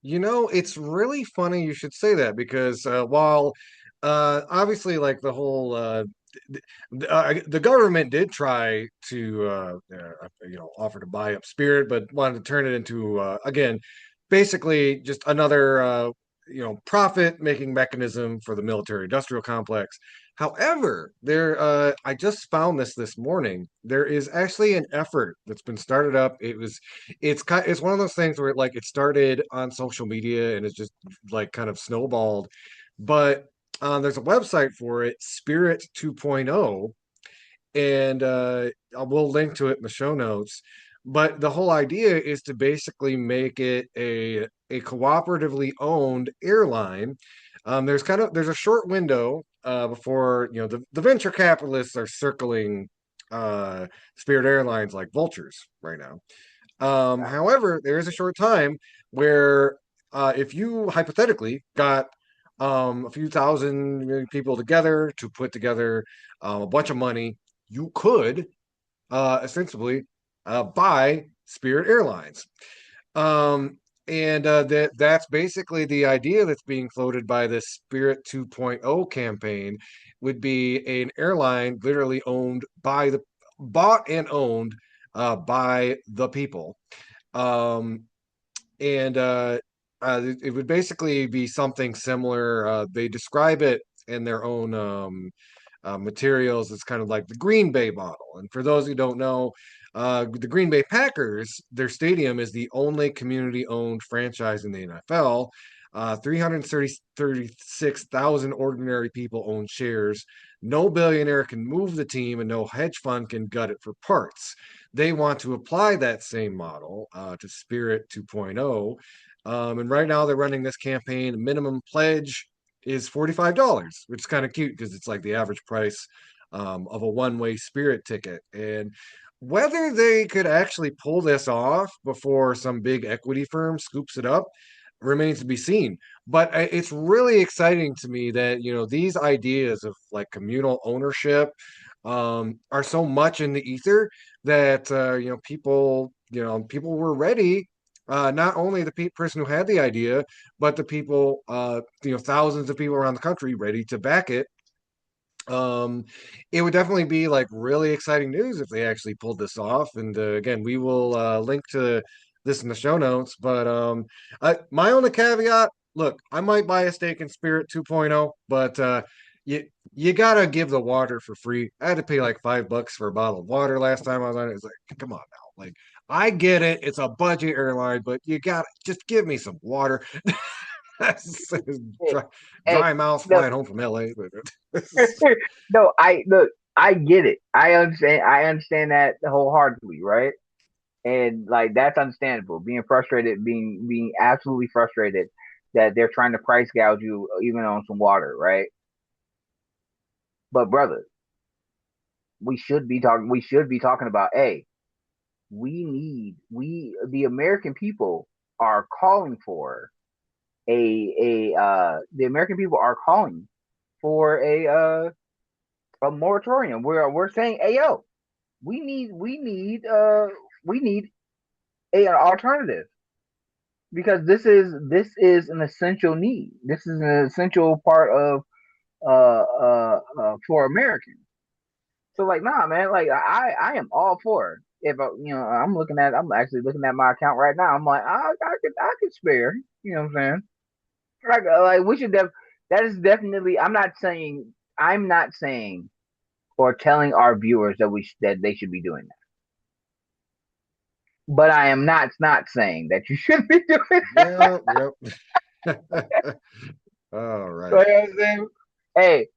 It's really funny you should say that because while obviously like the whole the government did try to offer to buy up Spirit, but wanted to turn it into again basically just another profit making mechanism for the military industrial complex. However, I just found this morning. There is actually an effort that's been started up. It's one of those things where like it started on social media and it's just like kind of snowballed. But there's a website for it, Spirit 2.0, and we'll link to it in the show notes. But the whole idea is to basically make it a cooperatively owned airline. There's a short window before the venture capitalists are circling Spirit Airlines like vultures right now. However, there is a short time where if you hypothetically got a few thousand people together to put together a bunch of money, you could ostensibly by Spirit Airlines. Um, and that's basically the idea that's being floated by the Spirit 2.0 campaign would be an airline literally bought and owned by the people. Um, and it would basically be something similar. They describe it in their own materials. It's kind of like the Green Bay model. And for those who don't know, the Green Bay Packers, their stadium is the only community owned franchise in the NFL. 336,000 ordinary people own shares. No billionaire can move the team, and no hedge fund can gut it for parts. They want to apply that same model to Spirit 2.0. And right now, they're running this campaign. Minimum pledge is $45, which is kind of cute because it's like the average price of a one-way Spirit ticket. And whether they could actually pull this off before some big equity firm scoops it up remains to be seen. But it's really exciting to me that these ideas of like communal ownership are so much in the ether that people were ready. Not only the person who had the idea, but the people, thousands of people around the country ready to back it. um it would definitely be like really exciting news if they actually pulled this off. And again, we will link to this in the show notes. But my only caveat, look, I might buy a stake in Spirit 2.0, but you you gotta give the water for free. I had to pay like $5 for a bottle of water last time I was on it. It's like, come on now. Like, I get it, it's a budget airline, but you gotta just give me some water. Hey, dry, hey, dry mouth no, flying home from LA. no, I look, I get it. I understand that wholeheartedly, right? And like that's understandable. Being frustrated, being absolutely frustrated that they're trying to price gouge you even on some water, right? But brother, we should be talking about, hey, we the American people are calling for the American people are calling for a moratorium. We're saying, hey yo, we need we need we need an alternative, because this is an essential need. This is an essential part of for Americans. So like, nah, man, like I am all for it. If I'm actually looking at my account right now. I'm like, I could spare. You know what I'm saying? Like we should that is definitely. I'm not saying or telling our viewers that they should be doing that. But I am not saying that you should be doing Yeah, yep. All right. that. Hey,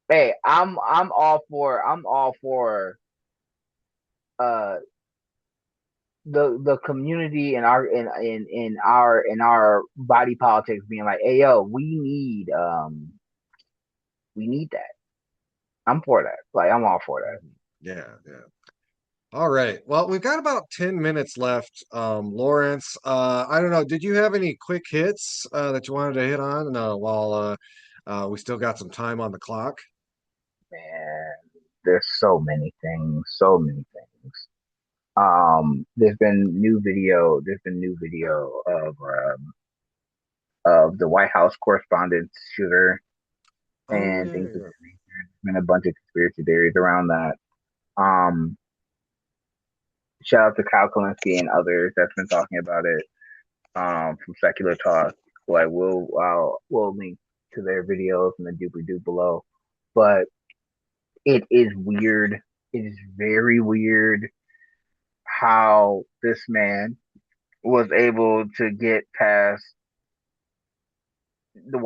hey, I'm all for uh the community and our body politics being like, hey yo, we need that. I'm for that. Like I'm all for that. Yeah, yeah. All right. Well, we've got about 10 minutes left. Lawrence, I don't know. Did you have any quick hits that you wanted to hit on while we still got some time on the clock? Man, there's so many things. There's been new video of the White House Correspondents shooter Oh, and yeah, things of yeah. that nature. There's been a bunch of conspiracy theories around that. Um, Shout out to Kyle Kalinske and others that's been talking about it. From Secular Talk. Like we'll link to their videos in the doobly doo below. But it is weird. It is very weird how this man was able to get past the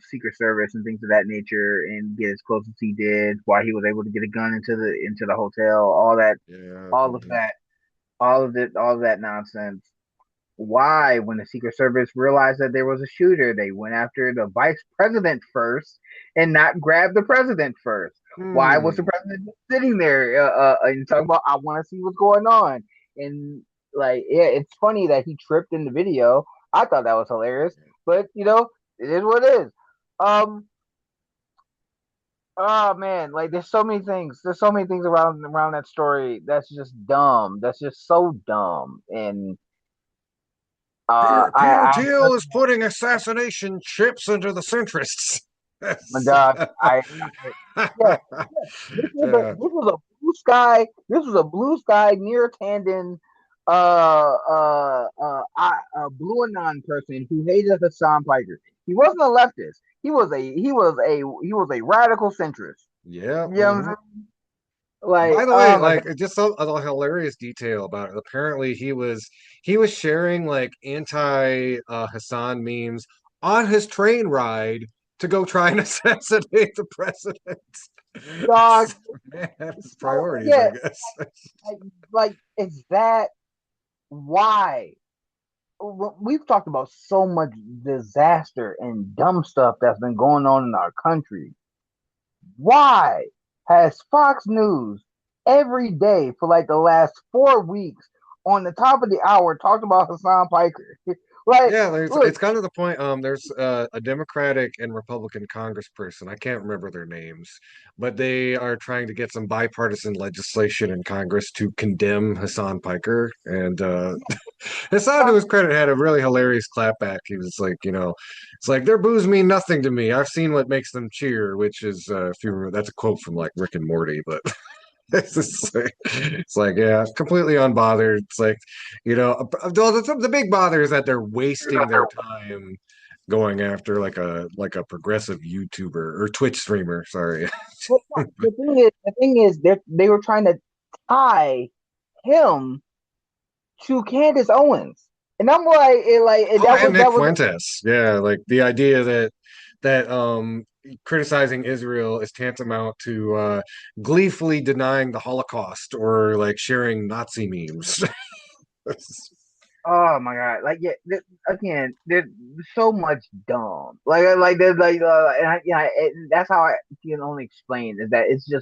Secret Service and things of that nature, and get as close as he did, why he was able to get a gun into the hotel, all that, Yeah. all of Mhm. that, all of that nonsense. Why, when the Secret Service realized that there was a shooter, they went after the vice president first and not grab the president first? Why was the Hmm. president sitting there and talking about, I want to see what's going on? And like, yeah, it's funny that he tripped in the video. I thought that was hilarious, but it is what it is. Um, oh man, like there's so many things. There's so many things around that story that's just dumb. That's just so dumb. And Peter I Thiel is putting assassination chips into the centrists. my God, yeah, yeah. Yeah. This was a blue sky. This was a blue sky near Tandon, a blue anon person who hated Hasan Piker. He wasn't a leftist. He was a radical centrist. Yeah. You know what I'm Mhm. saying? Like, By the way, oh my God. like just a hilarious detail about it. Apparently, he was sharing like anti Hassan memes on his train ride to go try and assassinate the president. Dog. Man, his So priorities, yeah, I guess. like, is that why? We've talked about so much disaster and dumb stuff that's been going on in our country. Why has Fox News every day for like the last 4 weeks on the top of the hour talked about Hassan Piker? Like, Yeah, look, it's kind of the point. There's a Democratic and Republican congressperson. I can't remember their names, but they are trying to get some bipartisan legislation in Congress to condemn Hassan Piker. And Hassan, to his credit, had a really hilarious clapback. He was like, it's like their boos mean nothing to me. I've seen what makes them cheer, which is, if you remember, that's a quote from like Rick and Morty, but it's like, yeah, completely unbothered. It's like, the big bother is that they're wasting their time going after like a progressive YouTuber or Twitch streamer. Sorry. the thing is, they were trying to tie him to Candace Owens, and I'm like, Oh, and Nick Fuentes. Yeah, like the idea that criticizing Israel is tantamount to gleefully denying the Holocaust or like sharing Nazi memes. oh my God, like yeah, again, there's so much dumb, there's and that's how I can only explain is that it's Yeah.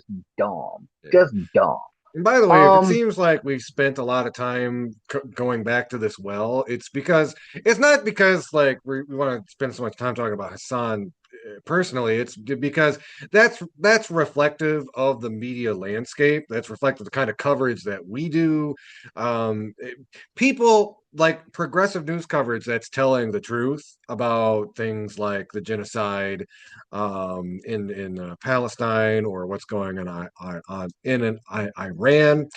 just dumb. And by the way, if it Um, seems like we've spent a lot of time going back to this well, it's not because like we want to spend so much time talking about Hassan personally. It's because that's reflective of the media landscape. That's reflective of the kind of coverage that we do. People like progressive news coverage that's telling the truth about things like the genocide in Palestine or what's going on in Iran.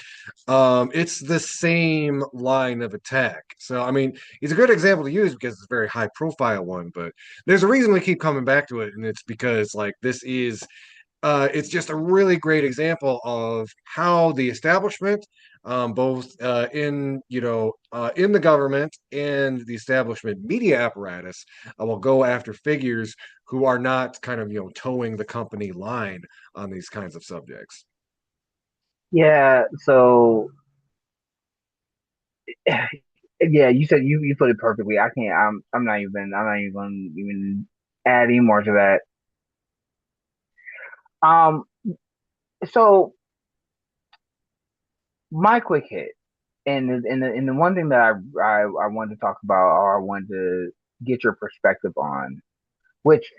It's the same line of attack. So, I mean, it's a good example to use because it's a very high profile one, but there's a reason we keep coming back to it, and it's because like it's just a really great example of how the establishment, both in the government and the establishment media apparatus, will go after figures who are not kind of towing the company line on these kinds of subjects. yeah, so yeah, you put it perfectly. I can't. I'm not even going to even add any more to that. Um, so my quick hit, and the one thing that I wanted to talk about, or I wanted to get your perspective on, which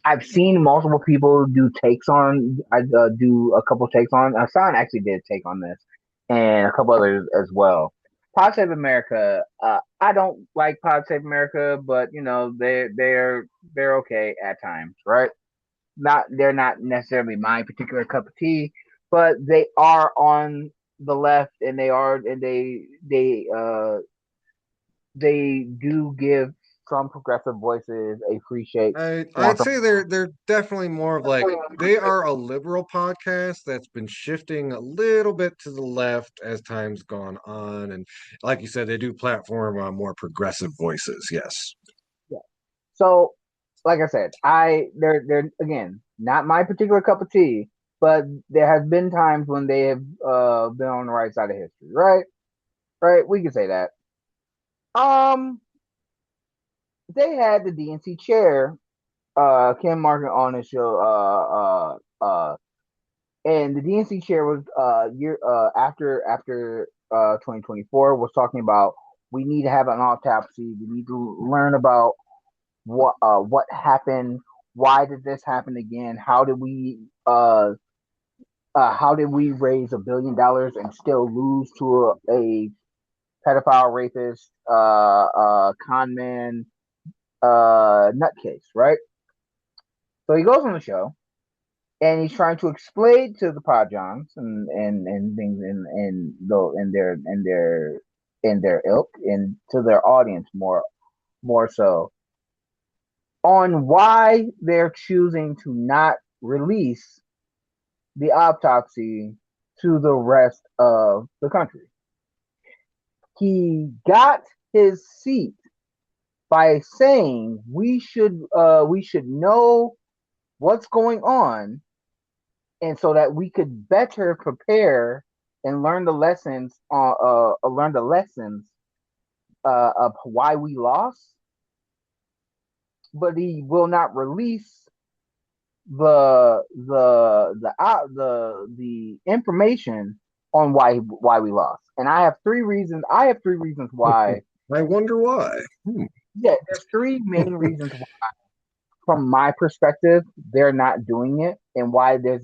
I've seen multiple people do takes on. I do a couple takes on. Hasan actually did a take on this, and a couple others as well. Pod Save America. I don't like Pod Save America, but they're okay at times, right? They're not necessarily my particular cup of tea, but they are on the left, and they do give some progressive voices a free shake I'd once a say they're definitely more of like they are a liberal podcast that's been shifting a little bit to the left as time's gone on, and like you said, they do platform on more progressive voices. Yes. yeah. So like I said, they're again not my particular cup of tea, but there has been times when they have been on the right side of history, right? Right, we can say that. Um, they had the DNC chair, Kim Martin, on the show, and the DNC chair was year after 2024 was talking about we need to have an autopsy. We need to learn about what happened. Why did this happen again? How did we raise $1 billion and still lose to a pedophile, rapist, con man, nutcase, right? So he goes on the show and he's trying to explain to the Pajans and things in their ilk and to their audience more so on why they're choosing to not release the autopsy to the rest of the country. He got his seat by saying we should know what's going on, and so that we could better prepare and learn the lessons of why we lost. But he will not release the information on why we lost. And I have three reasons. I have three reasons why. I wonder why. Yeah, there's three main reasons why, from my perspective, they're not doing it, and why this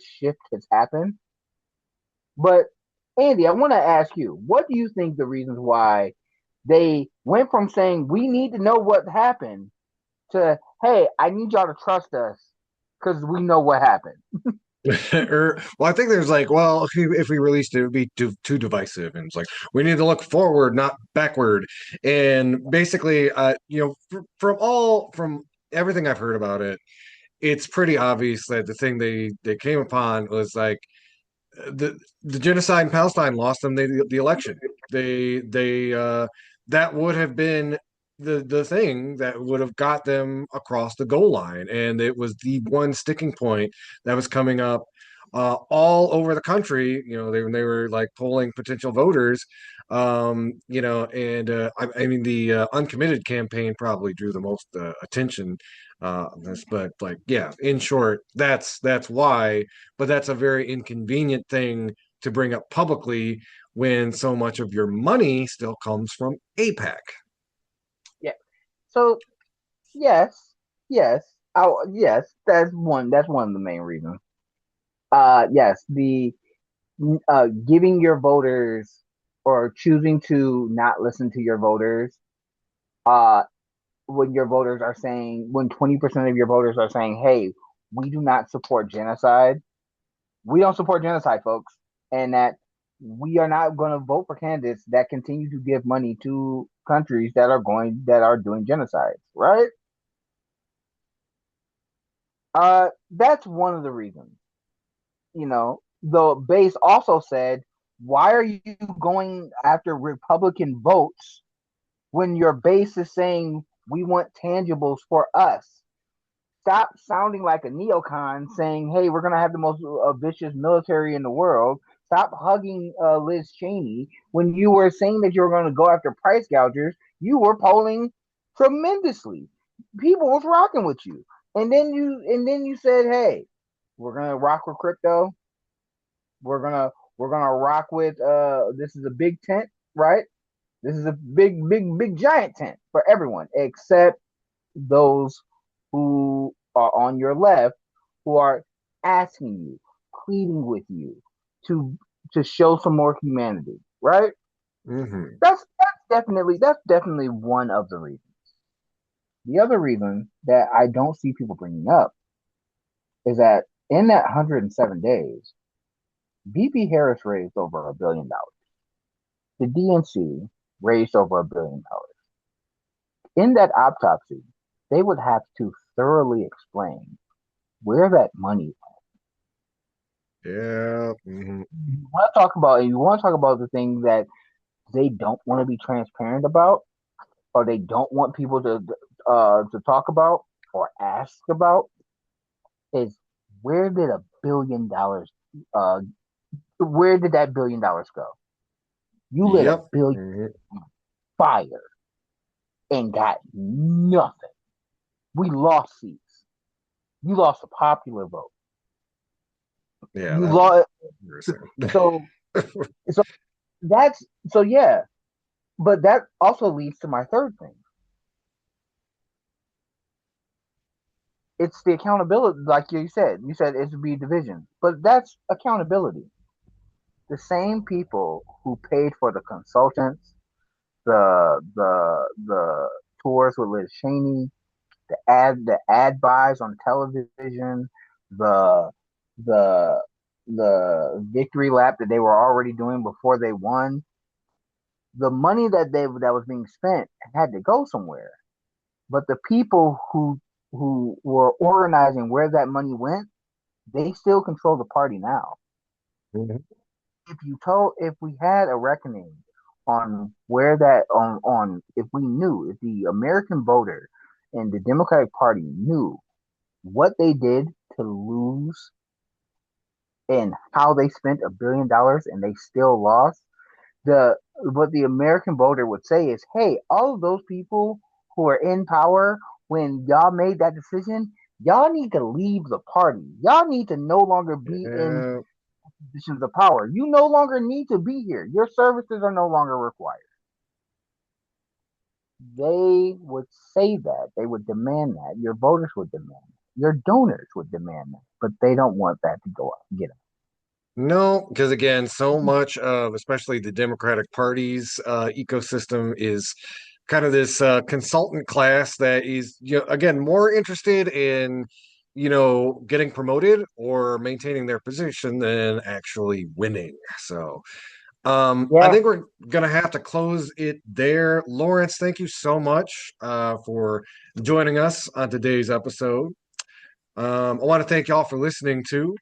shift has happened. But Andy, I want to ask you, what do you think the reasons why they went from saying we need to know what happened to hey, I need y'all to trust us because we know what happened. Well, I think there's like, well, if we released it, it would be too divisive, and it's like we need to look forward, not backward. And basically, from everything I've heard about it, it's pretty obvious that the thing they came upon was like the genocide in Palestine lost them the election. They that would have been the thing that would have got them across the goal line, and it was the one sticking point that was coming up all over the country. They were like polling potential voters. I mean, the uncommitted campaign probably drew the most attention. But like, yeah, in short, that's why. But that's a very inconvenient thing to bring up publicly when so much of your money still comes from APAC. Yeah. So yes, yes, that's one. That's one of the main reasons. Yes, the giving your voters or choosing to not listen to your voters. Uh, when your voters are saying, when 20% of your voters are saying, "Hey, we do not support genocide. We don't support genocide, folks," and that we are not going to vote for candidates that continue to give money to countries that are doing genocides, right? That's one of the reasons. The base also said, why are you going after Republican votes when your base is saying we want tangibles for us? Stop sounding like a neocon saying, hey, we're going to have the most vicious military in the world. Stop hugging Liz Cheney. When you were saying that you were going to go after price gougers, you were polling tremendously. People was rocking with you. And then you said, hey, we're going to rock with crypto. We're gonna rock with this is a big tent, right? This is a big giant tent for everyone except those who are on your left, who are asking you, pleading with you to show some more humanity, right? Mm-hmm. That's definitely one of the reasons. The other reason that I don't see people bringing up is that in that 107 days, BP Harris raised over $1 billion. The DNC raised over $1 billion. In that autopsy, they would have to thoroughly explain where that money Yeah. Mm-hmm. you want to talk about the things that they don't want to be transparent about, or they don't want people to talk about. or ask about is where did $1 billion where did that $1 billion go? You lit a Yep. billion Mhm. fire and got nothing. We lost seats. You lost a popular vote. Yeah, You that was lost interesting. so so that's so yeah. But that also leads to my third thing. It's the accountability, like you said. You said it should be division, but that's accountability. The same people who paid for the consultants, the tours with Liz Cheney, the ad buys on television, the the the victory lap that they were already doing before they won. The money that was being spent had to go somewhere. But the people who were organizing where that money went, they still control the party now. Mhm. If we had a reckoning on where that on if we knew, if the American voter and the Democratic Party knew what they did to lose and how they spent $1 billion and they still lost, the what the American voter would say is, hey, all of those people who are in power when y'all made that decision, y'all need to leave the party. Y'all need to no longer be in Yeah. positions of power. You no longer need to be here. Your services are no longer required. They would say that. They would demand that. Your voters would demand that. Your donors would demand that. But they don't want that to go up. Get it. No, because again, so much of especially the Democratic Party's ecosystem is kind of this consultant class that is, again, more interested in, getting promoted or maintaining their position than actually winning. So, I Yeah. think we're gonna have to close it there. Lawrence, thank you so much for joining us on today's episode. I want to thank y'all for listening too.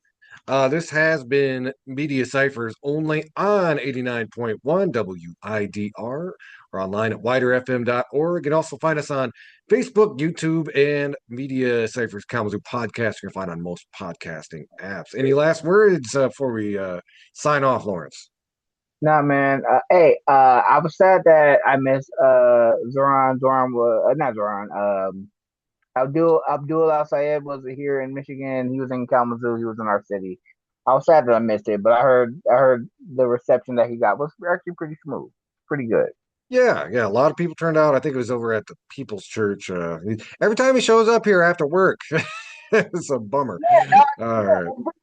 This has been Media Cyphers only on 89.1 WIDR or online at widerfm.org. You can also find us on Facebook, YouTube, and Media Cyphers Kalamazoo podcast. You can find on most podcasting apps. Any last words before we sign off, Lawrence? Nah, man. Hey, I was sad that I missed Zoran. Zoran was not Zoran. Abdul Al Sayed was here in Michigan. He was in Kalamazoo. He was in our city. I was sad that I missed it, but I heard the reception that he got was actually pretty smooth, pretty good. Yeah. A lot of people turned out. I think it was over at the People's Church. Every time he shows up here after work, it's a bummer. Yeah, no, All yeah, right. look,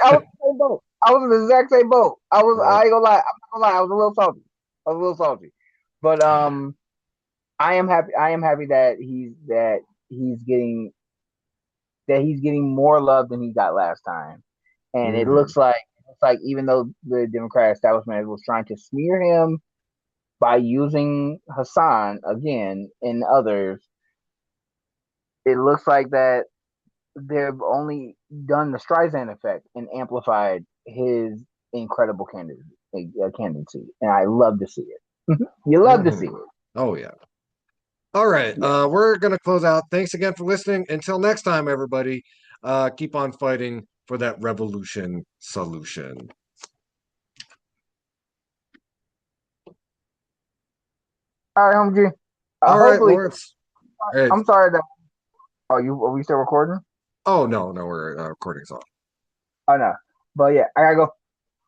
I was in the same boat. I was in the exact same boat. Yep. I ain't gonna lie. I'm not gonna lie. I was a little salty. I was a little salty, but I am happy. I am happy he's getting he's getting more love than he got last time. And Mhm. it looks like even though the Democratic establishment was trying to smear him by using Hasan again and others, it looks like that they've only done the Streisand effect and amplified his incredible candidacy, and I love to see it. You love to see Mhm. it. Oh yeah. All right. Yeah. We're gonna close out. Thanks again for listening. Until next time, everybody. Keep on fighting for that revolution solution. All right, Home G. All right, Hopefully, Lawrence. Hey. I'm sorry that. Are we still recording? Oh no, we're recording's off. Oh no, but yeah, I gotta go.